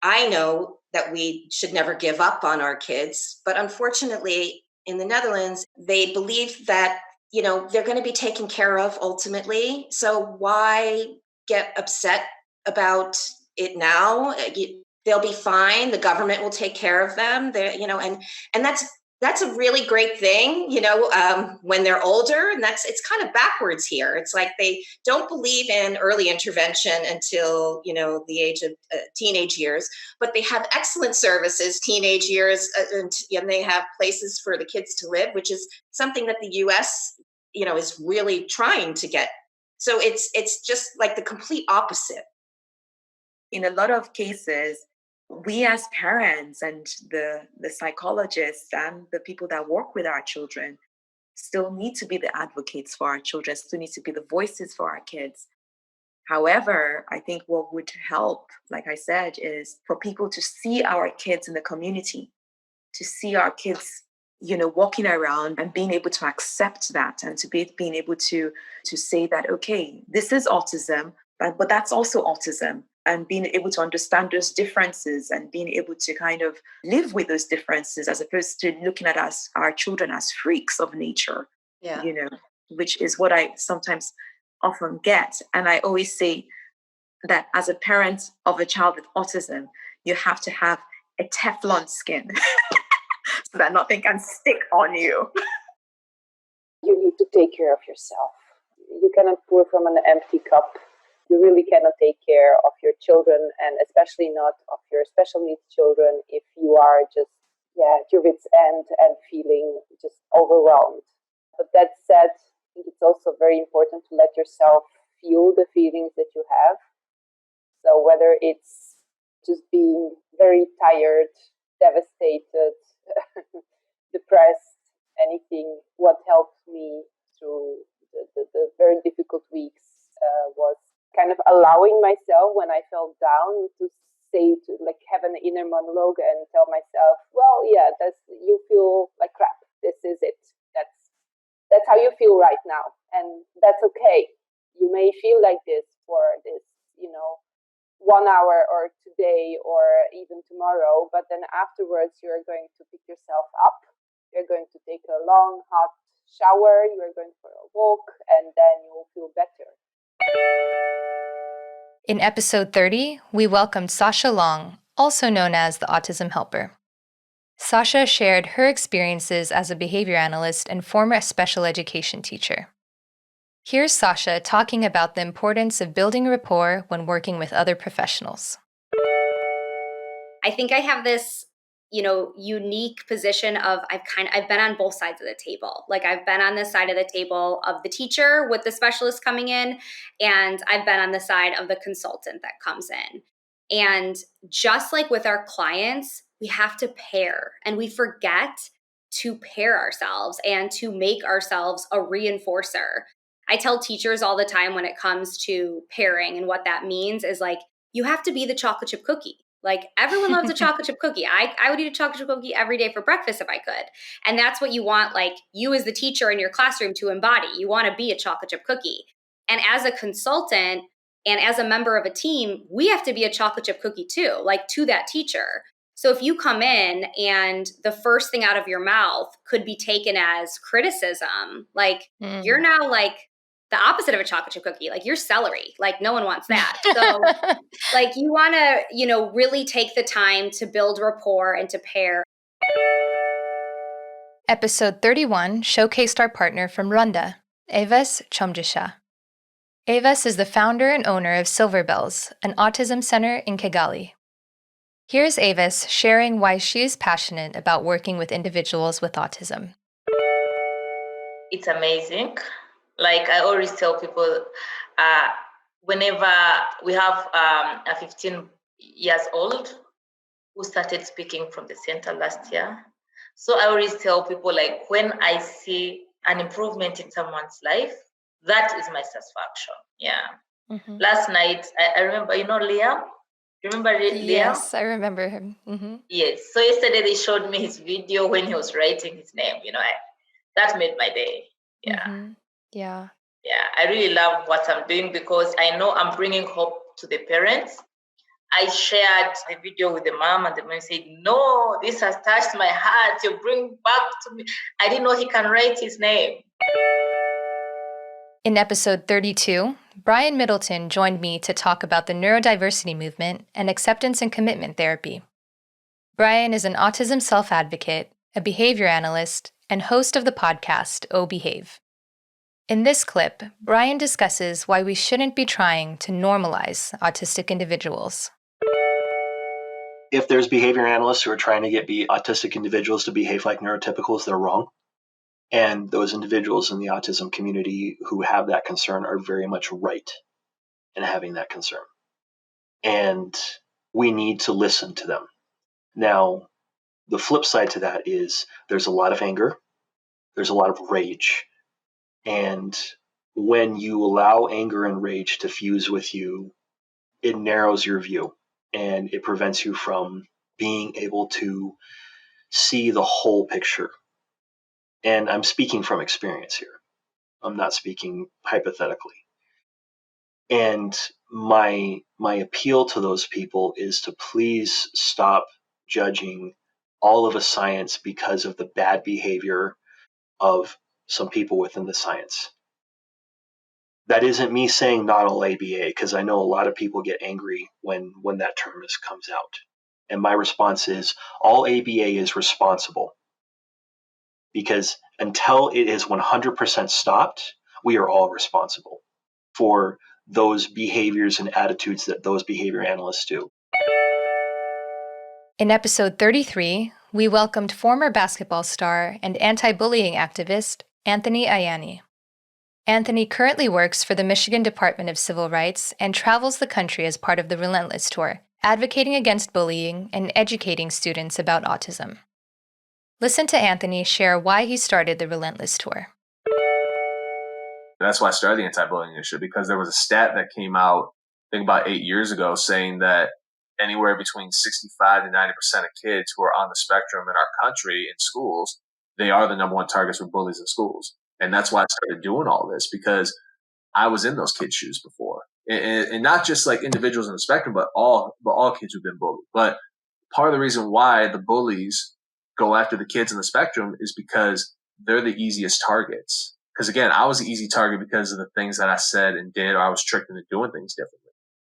I know that we should never give up on our kids, but unfortunately in the Netherlands, they believe that, they're going to be taken care of ultimately. So why get upset about it now? They'll be fine. The government will take care of them. And that's a really great thing, when they're older. And it's kind of backwards here. It's like they don't believe in early intervention until, the age of teenage years, but they have excellent services, teenage years, and they have places for the kids to live, which is something that the US, is really trying to get. So it's just like the complete opposite. In a lot of cases, we as parents and the psychologists and the people that work with our children still need to be the advocates for our children, still need to be the voices for our kids. However, I think what would help, like I said, is for people to see our kids in the community, to see our kids walking around and being able to accept that, and to being able to say that, okay, this is autism, but that's also autism, and being able to understand those differences and being able to kind of live with those differences, as opposed to looking at our children as freaks of nature, which is what I sometimes often get. And I always say that as a parent of a child with autism, you have to have a Teflon skin so that nothing can stick on you. You need to take care of yourself. You cannot pour from an empty cup. You really cannot take care of your children, and especially not of your special needs children, if you are just at your wit's end and feeling just overwhelmed. But that said, I think it's also very important to let yourself feel the feelings that you have. So whether it's just being very tired, devastated, depressed, anything, what helped me through the very difficult weeks was kind of allowing myself, when I felt down, to have an inner monologue and tell myself, well, yeah, you feel like crap. This is it. That's how you feel right now. And that's okay. You may feel like this for this, 1 hour or today or even tomorrow, but then afterwards you're going to pick yourself up. You're going to take a long, hot shower. You're going for a walk, and then you'll feel better. In episode 30, we welcomed Sasha Long, also known as the Autism Helper. Sasha shared her experiences as a behavior analyst and former special education teacher. Here's Sasha talking about the importance of building rapport when working with other professionals. I think I have this, unique position of I've been on both sides of the table. Like, I've been on the side of the table of the teacher with the specialist coming in, and I've been on the side of the consultant that comes in. And just like with our clients, we have to pair, and we forget to pair ourselves and to make ourselves a reinforcer. I tell teachers all the time when it comes to pairing, and what that means is, like, you have to be the chocolate chip cookie. Like, everyone loves a chocolate chip cookie. I would eat a chocolate chip cookie every day for breakfast if I could. And that's what you want, like, you as the teacher in your classroom to embody. You want to be a chocolate chip cookie. And as a consultant and as a member of a team, we have to be a chocolate chip cookie too, like, to that teacher. So if you come in and the first thing out of your mouth could be taken as criticism, like, you're now like the opposite of a chocolate chip cookie. Like, you're celery. Like, no one wants that. So like, you want to, really take the time to build rapport and to pair. Episode 31 showcased our partner from Rwanda, Aves Chomjisha. Aves is the founder and owner of Silver Bells, an autism center in Kigali. Here's Aves sharing why she is passionate about working with individuals with autism. It's amazing. Like, I always tell people, whenever we have a 15 years old who started speaking from the center last year. So I always tell people, like, when I see an improvement in someone's life, that is my satisfaction. Yeah. Mm-hmm. Last night, I remember, Leah? Remember Leah? Yes, I remember him. Mm-hmm. Yes. So yesterday they showed me his video when he was writing his name. That made my day. Yeah. Mm-hmm. Yeah. Yeah, I really love what I'm doing because I know I'm bringing hope to the parents. I shared the video with the mom, and the mom said, no, this has touched my heart. You bring back to me. I didn't know he can write his name. In episode 32, Brian Middleton joined me to talk about the neurodiversity movement and acceptance and commitment therapy. Brian is an autism self-advocate, a behavior analyst, and host of the podcast, Oh Behave. In this clip, Brian discusses why we shouldn't be trying to normalize autistic individuals. If there's behavior analysts who are trying to get autistic individuals to behave like neurotypicals, they're wrong. And those individuals in the autism community who have that concern are very much right in having that concern. And we need to listen to them. Now, the flip side to that is there's a lot of anger, there's a lot of rage. And when you allow anger and rage to fuse with you, it narrows your view and it prevents you from being able to see the whole picture And I'm speaking from experience here. I'm not speaking hypothetically. And my appeal to those people is to please stop judging all of a science because of the bad behavior of some people within the science. That isn't me saying not all ABA, because I know a lot of people get angry when that term comes out. And my response is all ABA is responsible. Because until it is 100% stopped, we are all responsible for those behaviors and attitudes that those behavior analysts do. In episode 33, we welcomed former basketball star and anti-bullying activist Anthony Ayani. Anthony currently works for the Michigan Department of Civil Rights and travels the country as part of the Relentless Tour, advocating against bullying and educating students about autism. Listen to Anthony share why he started the Relentless Tour. That's why I started the anti-bullying initiative, because there was a stat that came out, I think about 8 years ago, saying that anywhere between 65 to 90% of kids who are on the spectrum in our country in schools, they are the number one targets for bullies in schools. And that's why I started doing all this, because I was in those kids' shoes before. And not just like individuals in the spectrum, but all kids who've been bullied. But part of the reason why the bullies go after the kids in the spectrum is because they're the easiest targets. Because again, I was an easy target because of the things that I said and did, or I was tricked into doing things differently.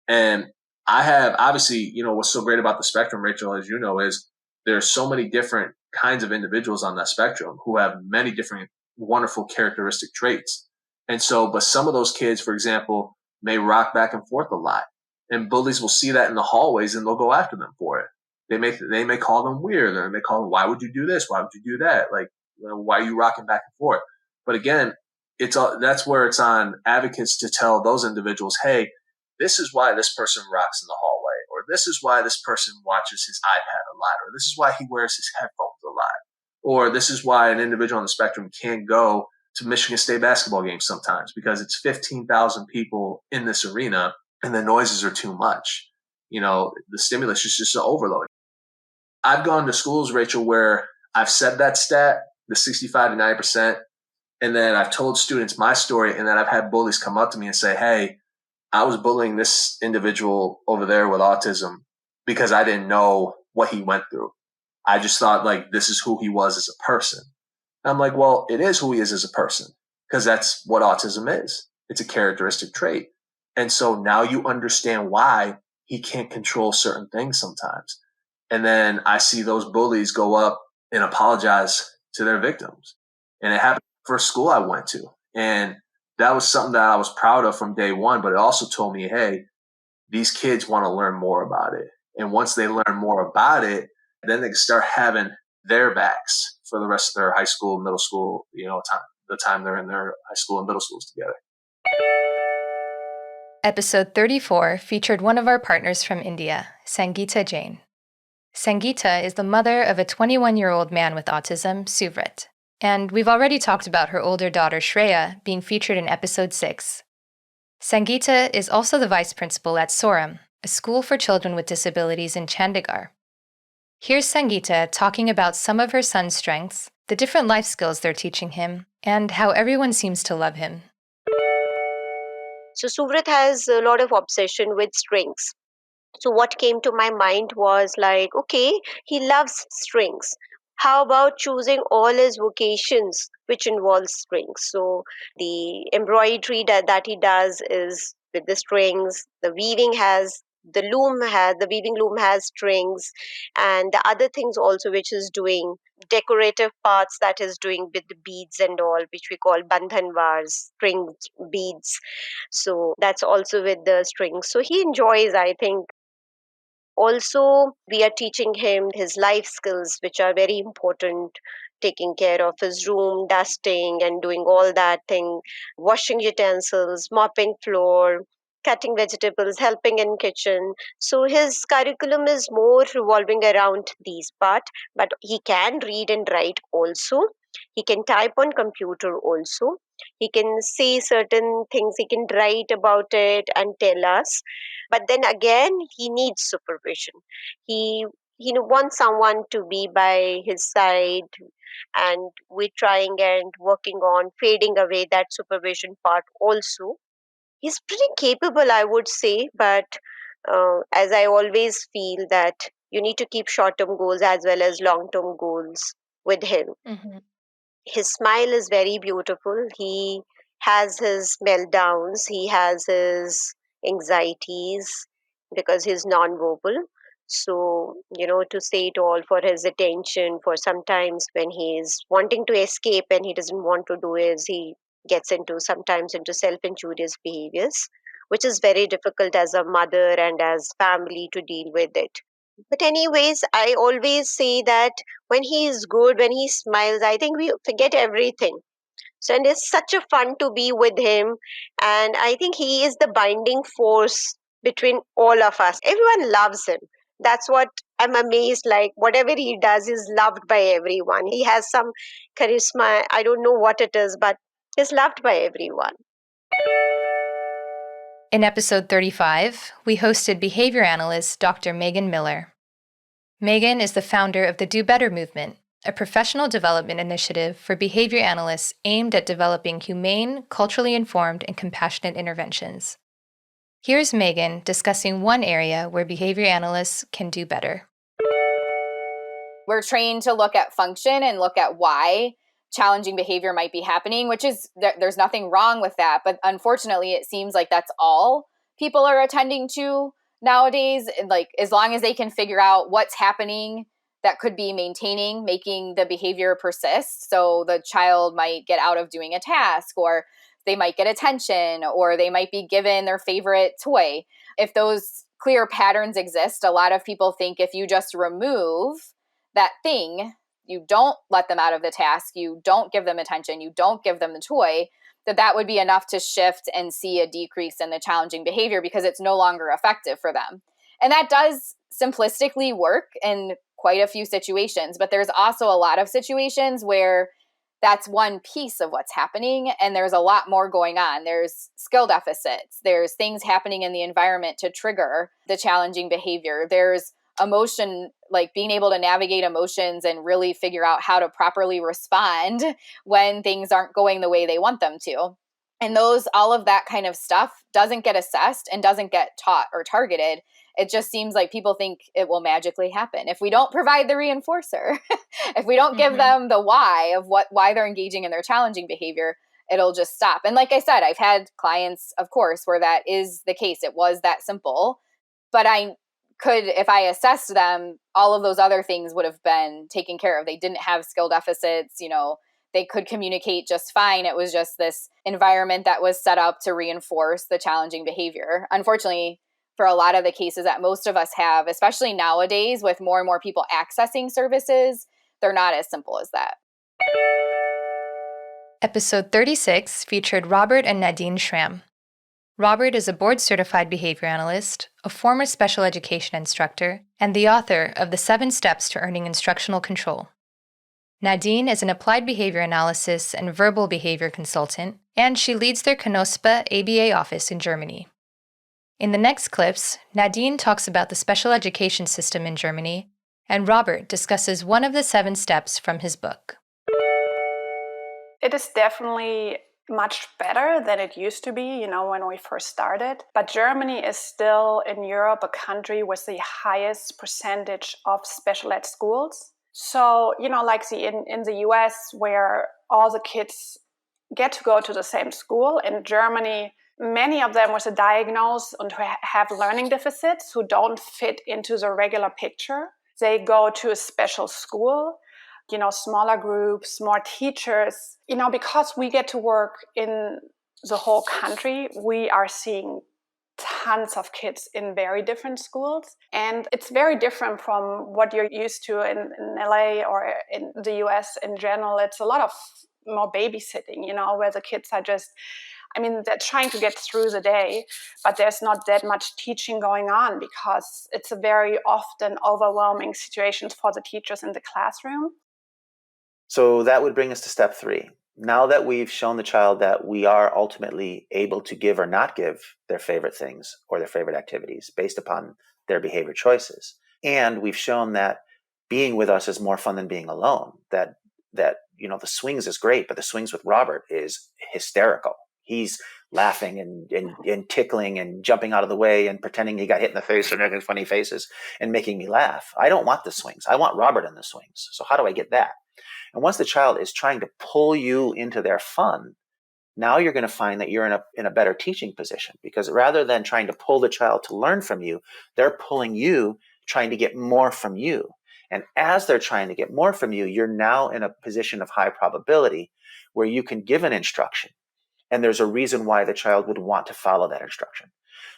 And I have, obviously, what's so great about the spectrum, Rachel, as you know, is there are so many different kinds of individuals on that spectrum who have many different wonderful characteristic traits. And so, but some of those kids, for example, may rock back and forth a lot. And bullies will see that in the hallways and they'll go after them for it. They may call them weird, or they may call them, why would you do this? Why would you do that? Like, why are you rocking back and forth? But again, that's where it's on advocates to tell those individuals, hey, this is why this person rocks in the hallway, or this is why this person watches his iPad a lot, or this is why he wears his headphones a lot, or this is why an individual on the spectrum can't go to Michigan State basketball games sometimes because it's 15,000 people in this arena and the noises are too much. The stimulus is just overloading. I've gone to schools, Rachel, where I've said that stat, the 65 to 90%, and then I've told students my story, and then I've had bullies come up to me and say, hey, I was bullying this individual over there with autism because I didn't know what he went through. I just thought, like, this is who he was as a person. And I'm like, well, it is who he is as a person, because that's what autism is. It's a characteristic trait. And so now you understand why he can't control certain things sometimes. And then I see those bullies go up and apologize to their victims. And it happened at the first school I went to. And that was something that I was proud of from day one, but it also told me, hey, these kids want to learn more about it. And once they learn more about it, then they can start having their backs for the rest of their high school, middle school, the time they're in their high school and middle schools together. Episode 34 featured one of our partners from India, Sangeeta Jain. Sangeeta is the mother of a 21-year-old man with autism, Suvrit. And we've already talked about her older daughter, Shreya, being featured in episode 6. Sangeeta is also the vice principal at Soram, a school for children with disabilities in Chandigarh. Here's Sangeeta talking about some of her son's strengths, the different life skills they're teaching him, and how everyone seems to love him. So Suvrit has a lot of obsession with strings. So what came to my mind was like, okay, he loves strings. How about choosing all his vocations which involves strings? So the embroidery that he does is with the strings. The weaving the weaving loom has strings, and the other things also which is doing decorative parts that is doing with the beads and all, which we call bandhan vars, string beads. So that's also with the strings. So he enjoys, I think. Also, we are teaching him his life skills, which are very important, taking care of his room, dusting and doing all that thing, washing utensils, mopping floor, cutting vegetables, helping in kitchen. So his curriculum is more revolving around these part, but he can read and write also. He can type on computer also. He can say certain things, he can write about it and tell us. But then again, he needs supervision. He he wants someone to be by his side, and we're trying and working on fading away that supervision part also. He's pretty capable, I would say, but as I always feel that you need to keep short-term goals as well as long-term goals with him. Mm-hmm. His smile is very beautiful. He has his meltdowns, he has his anxieties because he's nonverbal. So, to say it all for his attention, for sometimes when he's wanting to escape and he doesn't want to do is he gets sometimes into self-injurious behaviors, which is very difficult as a mother and as family to deal with it. But anyways, I always say that when he is good, when he smiles, I think we forget everything. So, and it's such a fun to be with him. And I think he is the binding force between all of us. Everyone loves him. That's what I'm amazed. Like, whatever he does is loved by everyone. He has some charisma. I don't know what it is, but he's loved by everyone. In episode 35, we hosted behavior analyst Dr. Megan Miller. Megan is the founder of the Do Better movement, a professional development initiative for behavior analysts aimed at developing humane, culturally informed, and compassionate interventions. Here's Megan discussing one area where behavior analysts can do better. We're trained to look at function and look at why challenging behavior might be happening, which is, there's nothing wrong with that. But unfortunately, it seems like that's all people are attending to nowadays. Like, as long as they can figure out what's happening that could be making the behavior persist. So the child might get out of doing a task, or they might get attention, or they might be given their favorite toy. If those clear patterns exist, a lot of people think if you just remove that thing, you don't let them out of the task, you don't give them attention, you don't give them the toy, that would be enough to shift and see a decrease in the challenging behavior because it's no longer effective for them. And that does simplistically work in quite a few situations, but there's also a lot of situations where that's one piece of what's happening, and there's a lot more going on. There's skill deficits, there's things happening in the environment to trigger the challenging behavior, there's emotion, like being able to navigate emotions and really figure out how to properly respond when things aren't going the way they want them to. And all of that kind of stuff doesn't get assessed and doesn't get taught or targeted. It just seems like people think it will magically happen. If we don't provide the reinforcer, if we don't give them the why of why they're engaging in their challenging behavior, it'll just stop. And like I said, I've had clients, of course, where that is the case. It was that simple. But if I assessed them, all of those other things would have been taken care of. They didn't have skill deficits, they could communicate just fine. It was just this environment that was set up to reinforce the challenging behavior. Unfortunately, for a lot of the cases that most of us have, especially nowadays with more and more people accessing services, they're not as simple as that. Episode 36 featured Robert and Nadine Schramm. Robert is a board-certified behavior analyst, a former special education instructor, and the author of The 7 Steps to Earning Instructional Control. Nadine is an applied behavior analysis and verbal behavior consultant, and she leads their Knospe ABA office in Germany. In the next clips, Nadine talks about the special education system in Germany, and Robert discusses one of the 7 steps from his book. It is definitely much better than it used to be, when we first started. But Germany is still in Europe a country with the highest percentage of special ed schools. So, like in the US, where all the kids get to go to the same school, in Germany, many of them with a diagnosis and who have learning deficits who don't fit into the regular picture, they go to a special school, smaller groups, more teachers. Because we get to work in the whole country, we are seeing tons of kids in very different schools. And it's very different from what you're used to in LA or in the US in general. It's a lot of more babysitting, where the kids are just, they're trying to get through the day, but there's not that much teaching going on because it's a very often overwhelming situation for the teachers in the classroom. So that would bring us to step 3. Now that we've shown the child that we are ultimately able to give or not give their favorite things or their favorite activities based upon their behavior choices, And we've shown that being with us is more fun than being alone. That the swings is great, but the swings with Robert is hysterical. He's laughing and tickling and jumping out of the way and pretending he got hit in the face or making funny faces and making me laugh. I don't want the swings. I want Robert in the swings. So how do I get that? And once the child is trying to pull you into their fun, now you're going to find that you're in a better teaching position, because rather than trying to pull the child to learn from you, they're pulling you, trying to get more from you. And as they're trying to get more from you, you're now in a position of high probability where you can give an instruction. And there's a reason why the child would want to follow that instruction.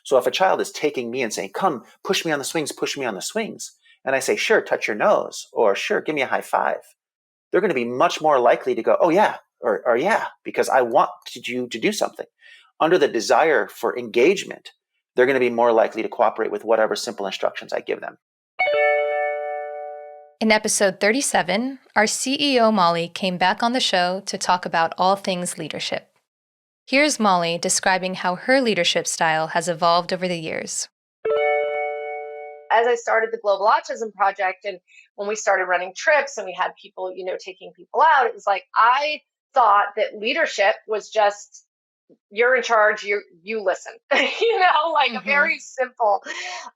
So if a child is taking me and saying, come, push me on the swings, push me on the swings, and I say, sure, touch your nose, or sure, give me a high five, they're going to be much more likely to go, oh yeah, or yeah, because I want you to do something. Under the desire for engagement, they're going to be more likely to cooperate with whatever simple instructions I give them. In episode 37, our CEO Molly came back on the show to talk about all things leadership. Here's Molly describing how her leadership style has evolved over the years. As I started the Global Autism Project, and when we started running trips and we had people, taking people out, it was like, I thought that leadership was just, you're in charge, you listen, a very simple.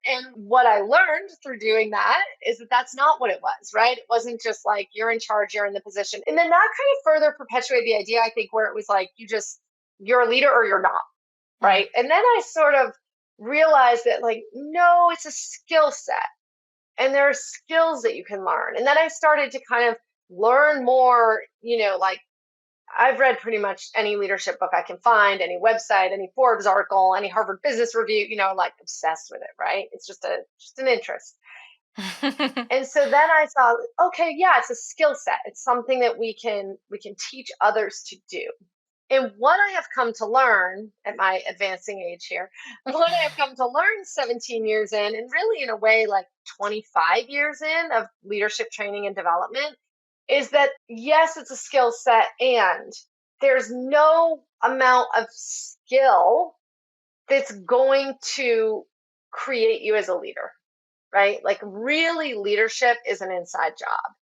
And what I learned through doing that is that that's not what it was, right? It wasn't just like, you're in charge, you're in the position. And then that kind of further perpetuated the idea, I think, where it was like, you're a leader or you're not, right? And then I sort of realized that no, it's a skill set, and there are skills that you can learn. And then I started to kind of learn more, I've read pretty much any leadership book I can find, any website, any Forbes article, any Harvard Business Review, obsessed with it, right? It's just an interest. And so then I saw, okay, yeah, it's a skill set. It's something that we can teach others to do. And what I have come to learn at my advancing age here, what I have come to learn 17 years in, and really in a way 25 years in of leadership training and development, is that yes, it's a skill set, and there's no amount of skill that's going to create you as a leader, right? Really, leadership is an inside job.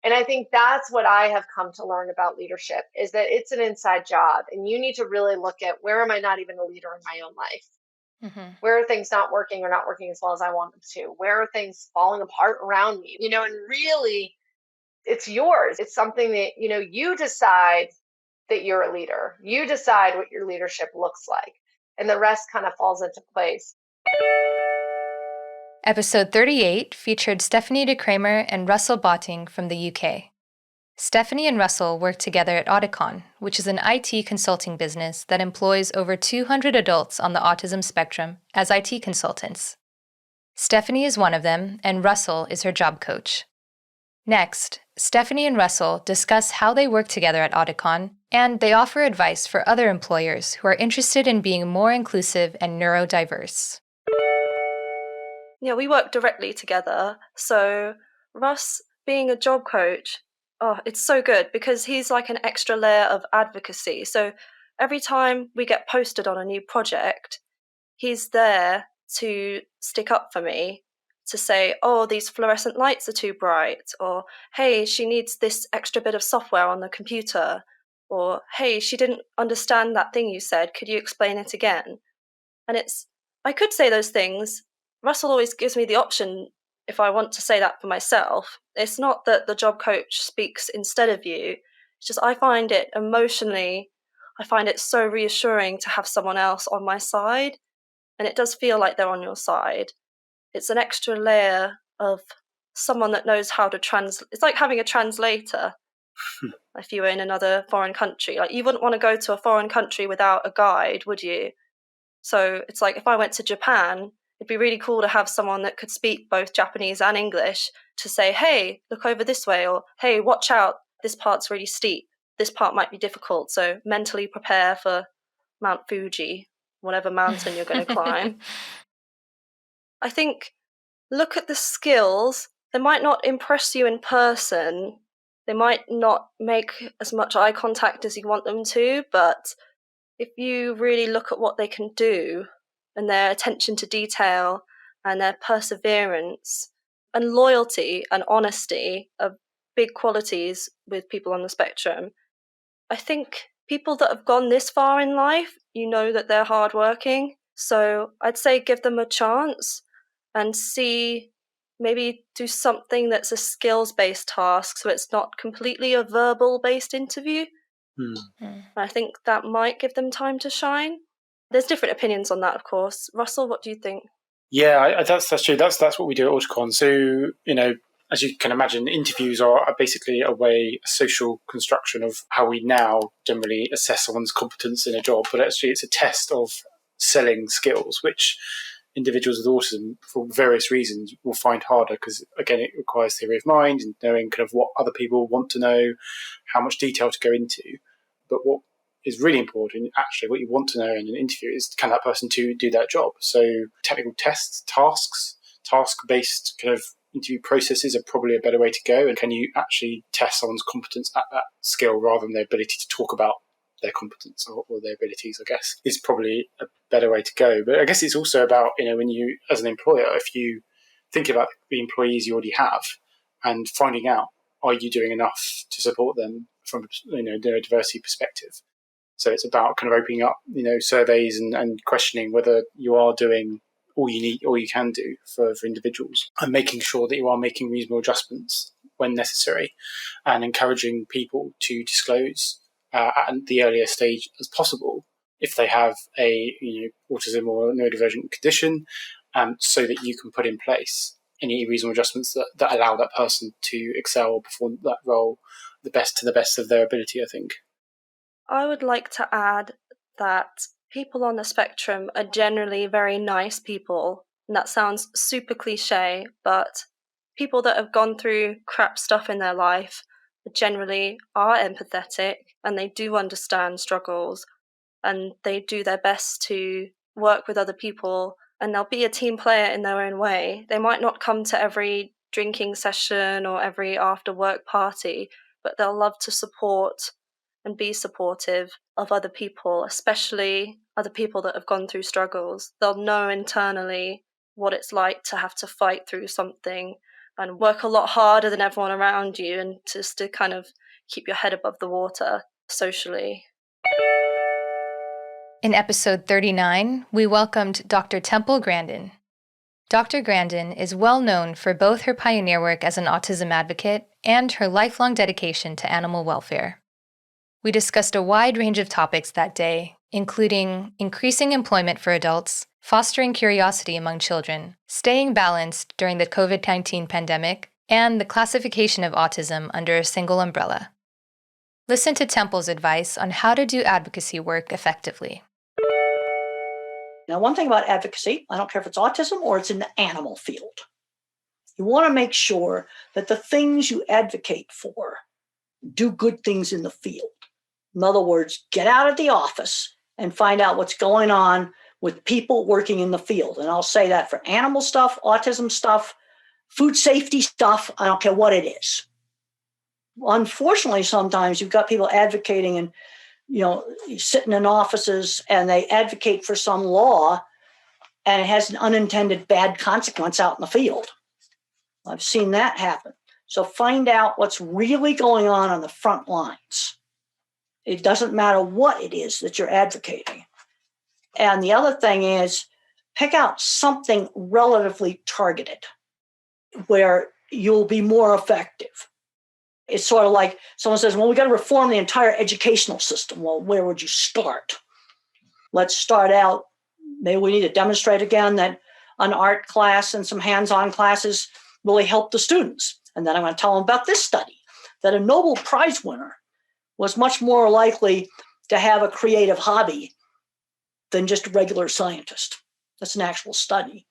And I think that's what I have come to learn about leadership, is that it's an inside job, and you need to really look at, where am I not even a leader in my own life? Mm-hmm. Where are things not working or not working as well as I want them to? Where are things falling apart around me? And really, it's yours. It's something that, you decide that you're a leader. You decide what your leadership looks like, and the rest kind of falls into place. Episode 38 featured Stephanie de Kramer and Russell Botting from the UK. Stephanie and Russell work together at Auticon, which is an IT consulting business that employs over 200 adults on the autism spectrum as IT consultants. Stephanie is one of them, and Russell is her job coach. Next, Stephanie and Russell discuss how they work together at Auticon, and they offer advice for other employers who are interested in being more inclusive and neurodiverse. Yeah, we work directly together. So Russ, being a job coach, it's so good because he's like an extra layer of advocacy. So every time we get posted on a new project, he's there to stick up for me, to say, oh, these fluorescent lights are too bright, or hey, she needs this extra bit of software on the computer, or hey, she didn't understand that thing you said, could you explain it again? And I could say those things. Russell always gives me the option if I want to say that for myself. It's not that the job coach speaks instead of you. It's just I find it so reassuring to have someone else on my side. And it does feel like they're on your side. It's an extra layer of someone that knows how to translate. It's like having a translator if you were in another foreign country. You wouldn't want to go to a foreign country without a guide, would you? So it's like if I went to Japan, it'd be really cool to have someone that could speak both Japanese and English to say, hey, look over this way, or hey, watch out, this part's really steep. This part might be difficult, so mentally prepare for Mount Fuji, whatever mountain you're going to climb. I think, look at the skills. They might not impress you in person. They might not make as much eye contact as you want them to, but if you really look at what they can do and their attention to detail and their perseverance, And loyalty and honesty are big qualities with people on the spectrum. I think people that have gone this far in life, you know that they're hardworking. So I'd say give them a chance and see, maybe do something that's a skills-based task, so it's not completely a verbal-based interview. I think that might give them time to shine. There's different opinions on that, of course. Russell, what do you think? Yeah, that's true. That's what we do at Auticon. So, as you can imagine, interviews are basically a social construction of how we now generally assess someone's competence in a job. But actually, it's a test of selling skills, which individuals with autism, for various reasons, will find harder because, again, it requires theory of mind and knowing kind of what other people want to know, how much detail to go into. But what is really important, actually, what you want to know in an interview is, can that person do that job? So technical tests, task-based kind of interview processes are probably a better way to go. And can you actually test someone's competence at that skill rather than their ability to talk about their competence or their abilities, I guess, is probably a better way to go. But I guess it's also about, when you, as an employer, if you think about the employees you already have and finding out, are you doing enough to support them from a neurodiversity perspective? So it's about kind of opening up, surveys and questioning whether you are doing all you need, all you can do for individuals, and making sure that you are making reasonable adjustments when necessary, and encouraging people to disclose at the earliest stage as possible if they have a autism or neurodivergent condition, so that you can put in place any reasonable adjustments that allow that person to excel or perform that role to the best of their ability, I think. I would like to add that people on the spectrum are generally very nice people. And that sounds super cliche, but people that have gone through crap stuff in their life generally are empathetic, and they do understand struggles, and they do their best to work with other people, and they'll be a team player in their own way. They might not come to every drinking session or every after work party, but they'll love to support and be supportive of other people, especially other people that have gone through struggles. They'll know internally what it's like to have to fight through something and work a lot harder than everyone around you, and just to kind of keep your head above the water socially. In episode 39, we welcomed Dr. Temple Grandin. Dr. Grandin is well known for both her pioneer work as an autism advocate and her lifelong dedication to animal welfare. We discussed a wide range of topics that day, including increasing employment for adults, fostering curiosity among children, staying balanced during the COVID-19 pandemic, and the classification of autism under a single umbrella. Listen to Temple's advice on how to do advocacy work effectively. Now, one thing about advocacy, I don't care if it's autism or it's in the animal field. You want to make sure that the things you advocate for do good things in the field. In other words, get out of the office and find out what's going on with people working in the field. And I'll say that for animal stuff, autism stuff, food safety stuff, I don't care what it is. Unfortunately, sometimes you've got people advocating and, sitting in offices and they advocate for some law and it has an unintended bad consequence out in the field. I've seen that happen. So find out what's really going on the front lines. It doesn't matter what it is that you're advocating. And the other thing is, pick out something relatively targeted where you'll be more effective. It's sort of like someone says, well, we got to reform the entire educational system. Well, where would you start? Let's start out, maybe we need to demonstrate again that an art class and some hands-on classes really help the students. And then I'm going to tell them about this study, that a Nobel Prize winner was much more likely to have a creative hobby than just a regular scientist. That's an actual study.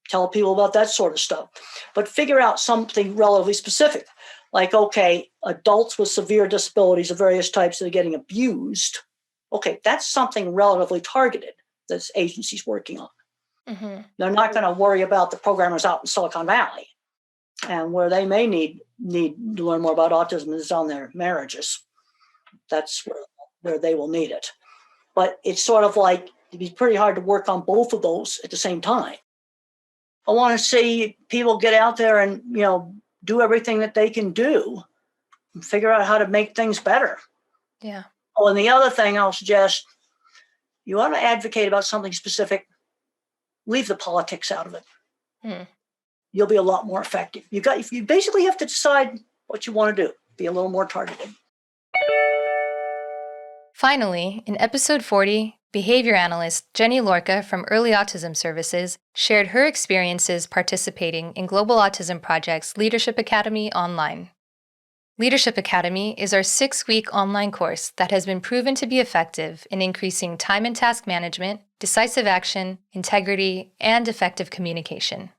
Tell people about that sort of stuff. But figure out something relatively specific. Like, okay, adults with severe disabilities of various types that are getting abused. Okay, that's something relatively targeted that this agency's working on. Mm-hmm. They're not going to worry about the programmers out in Silicon Valley. And where they may need to learn more about autism is on their marriages. That's where they will need it. But it's sort of like, it'd be pretty hard to work on both of those at the same time. I want to see people get out there and, do everything that they can do and figure out how to make things better. Yeah. Oh, and the other thing I'll suggest, you want to advocate about something specific, leave the politics out of it. You'll be a lot more effective. You basically have to decide what you want to do. Be a little more targeted. Finally, in episode 40, behavior analyst Jenny Lorca from Early Autism Services shared her experiences participating in Global Autism Project's Leadership Academy online. Leadership Academy is our 6-week online course that has been proven to be effective in increasing time and task management, decisive action, integrity, and effective communication.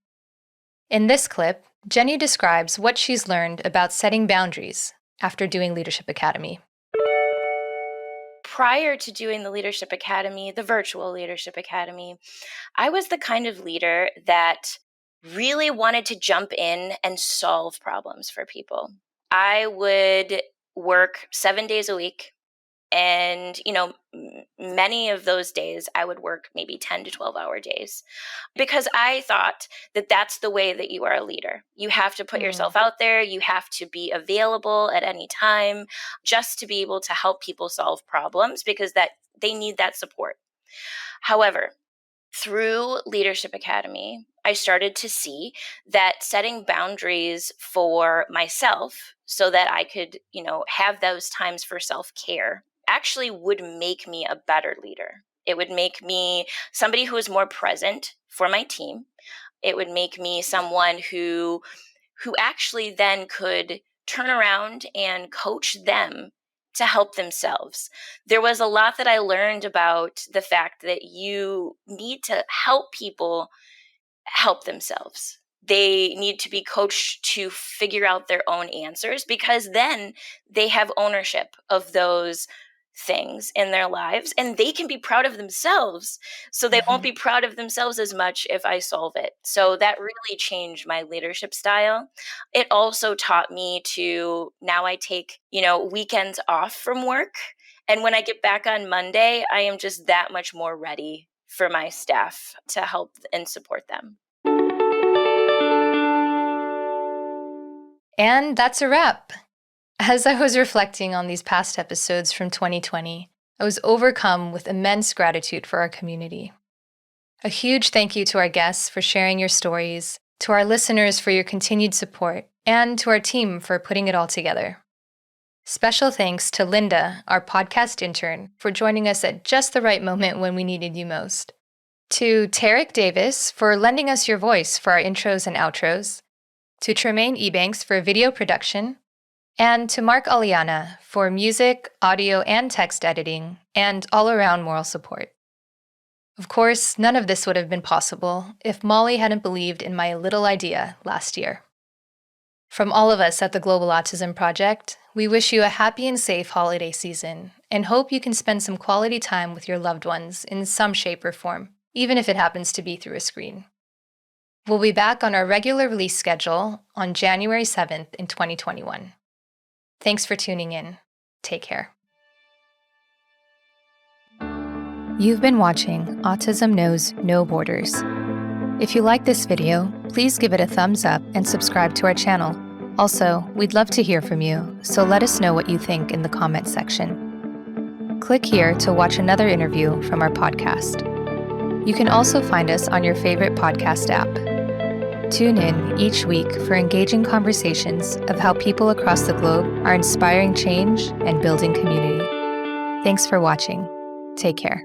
In this clip, Jenny describes what she's learned about setting boundaries after doing Leadership Academy. Prior to doing the Leadership Academy, the virtual Leadership Academy, I was the kind of leader that really wanted to jump in and solve problems for people. I would work 7 days a week. And, many of those days I would work maybe 10 to 12-hour days because I thought that that's the way that you are a leader. You have to put yourself out there. You have to be available at any time just to be able to help people solve problems because that they need that support. However, through Leadership Academy, I started to see that setting boundaries for myself so that I could, have those times for self-care actually would make me a better leader. It would make me somebody who is more present for my team. It would make me someone who actually then could turn around and coach them to help themselves. There was a lot that I learned about the fact that you need to help people help themselves. They need to be coached to figure out their own answers because then they have ownership of those things in their lives and they can be proud of themselves. So they won't be proud of themselves as much if I solve it. So that really changed my leadership style. It also taught me to now I take, weekends off from work. And when I get back on Monday, I am just that much more ready for my staff to help and support them. And that's a wrap. As I was reflecting on these past episodes from 2020, I was overcome with immense gratitude for our community. A huge thank you to our guests for sharing your stories, to our listeners for your continued support, and to our team for putting it all together. Special thanks to Linda, our podcast intern, for joining us at just the right moment when we needed you most. To Tarek Davis for lending us your voice for our intros and outros. To Tremaine Ebanks for video production. And to Mark Aliana for music, audio, and text editing, and all-around moral support. Of course, none of this would have been possible if Molly hadn't believed in my little idea last year. From all of us at the Global Autism Project, we wish you a happy and safe holiday season, and hope you can spend some quality time with your loved ones in some shape or form, even if it happens to be through a screen. We'll be back on our regular release schedule on January 7th in 2021. Thanks for tuning in. Take care. You've been watching Autism Knows No Borders. If you like this video, please give it a thumbs up and subscribe to our channel. Also, we'd love to hear from you, so let us know what you think in the comments section. Click here to watch another interview from our podcast. You can also find us on your favorite podcast app. Tune in each week for engaging conversations of how people across the globe are inspiring change and building community. Thanks for watching. Take care.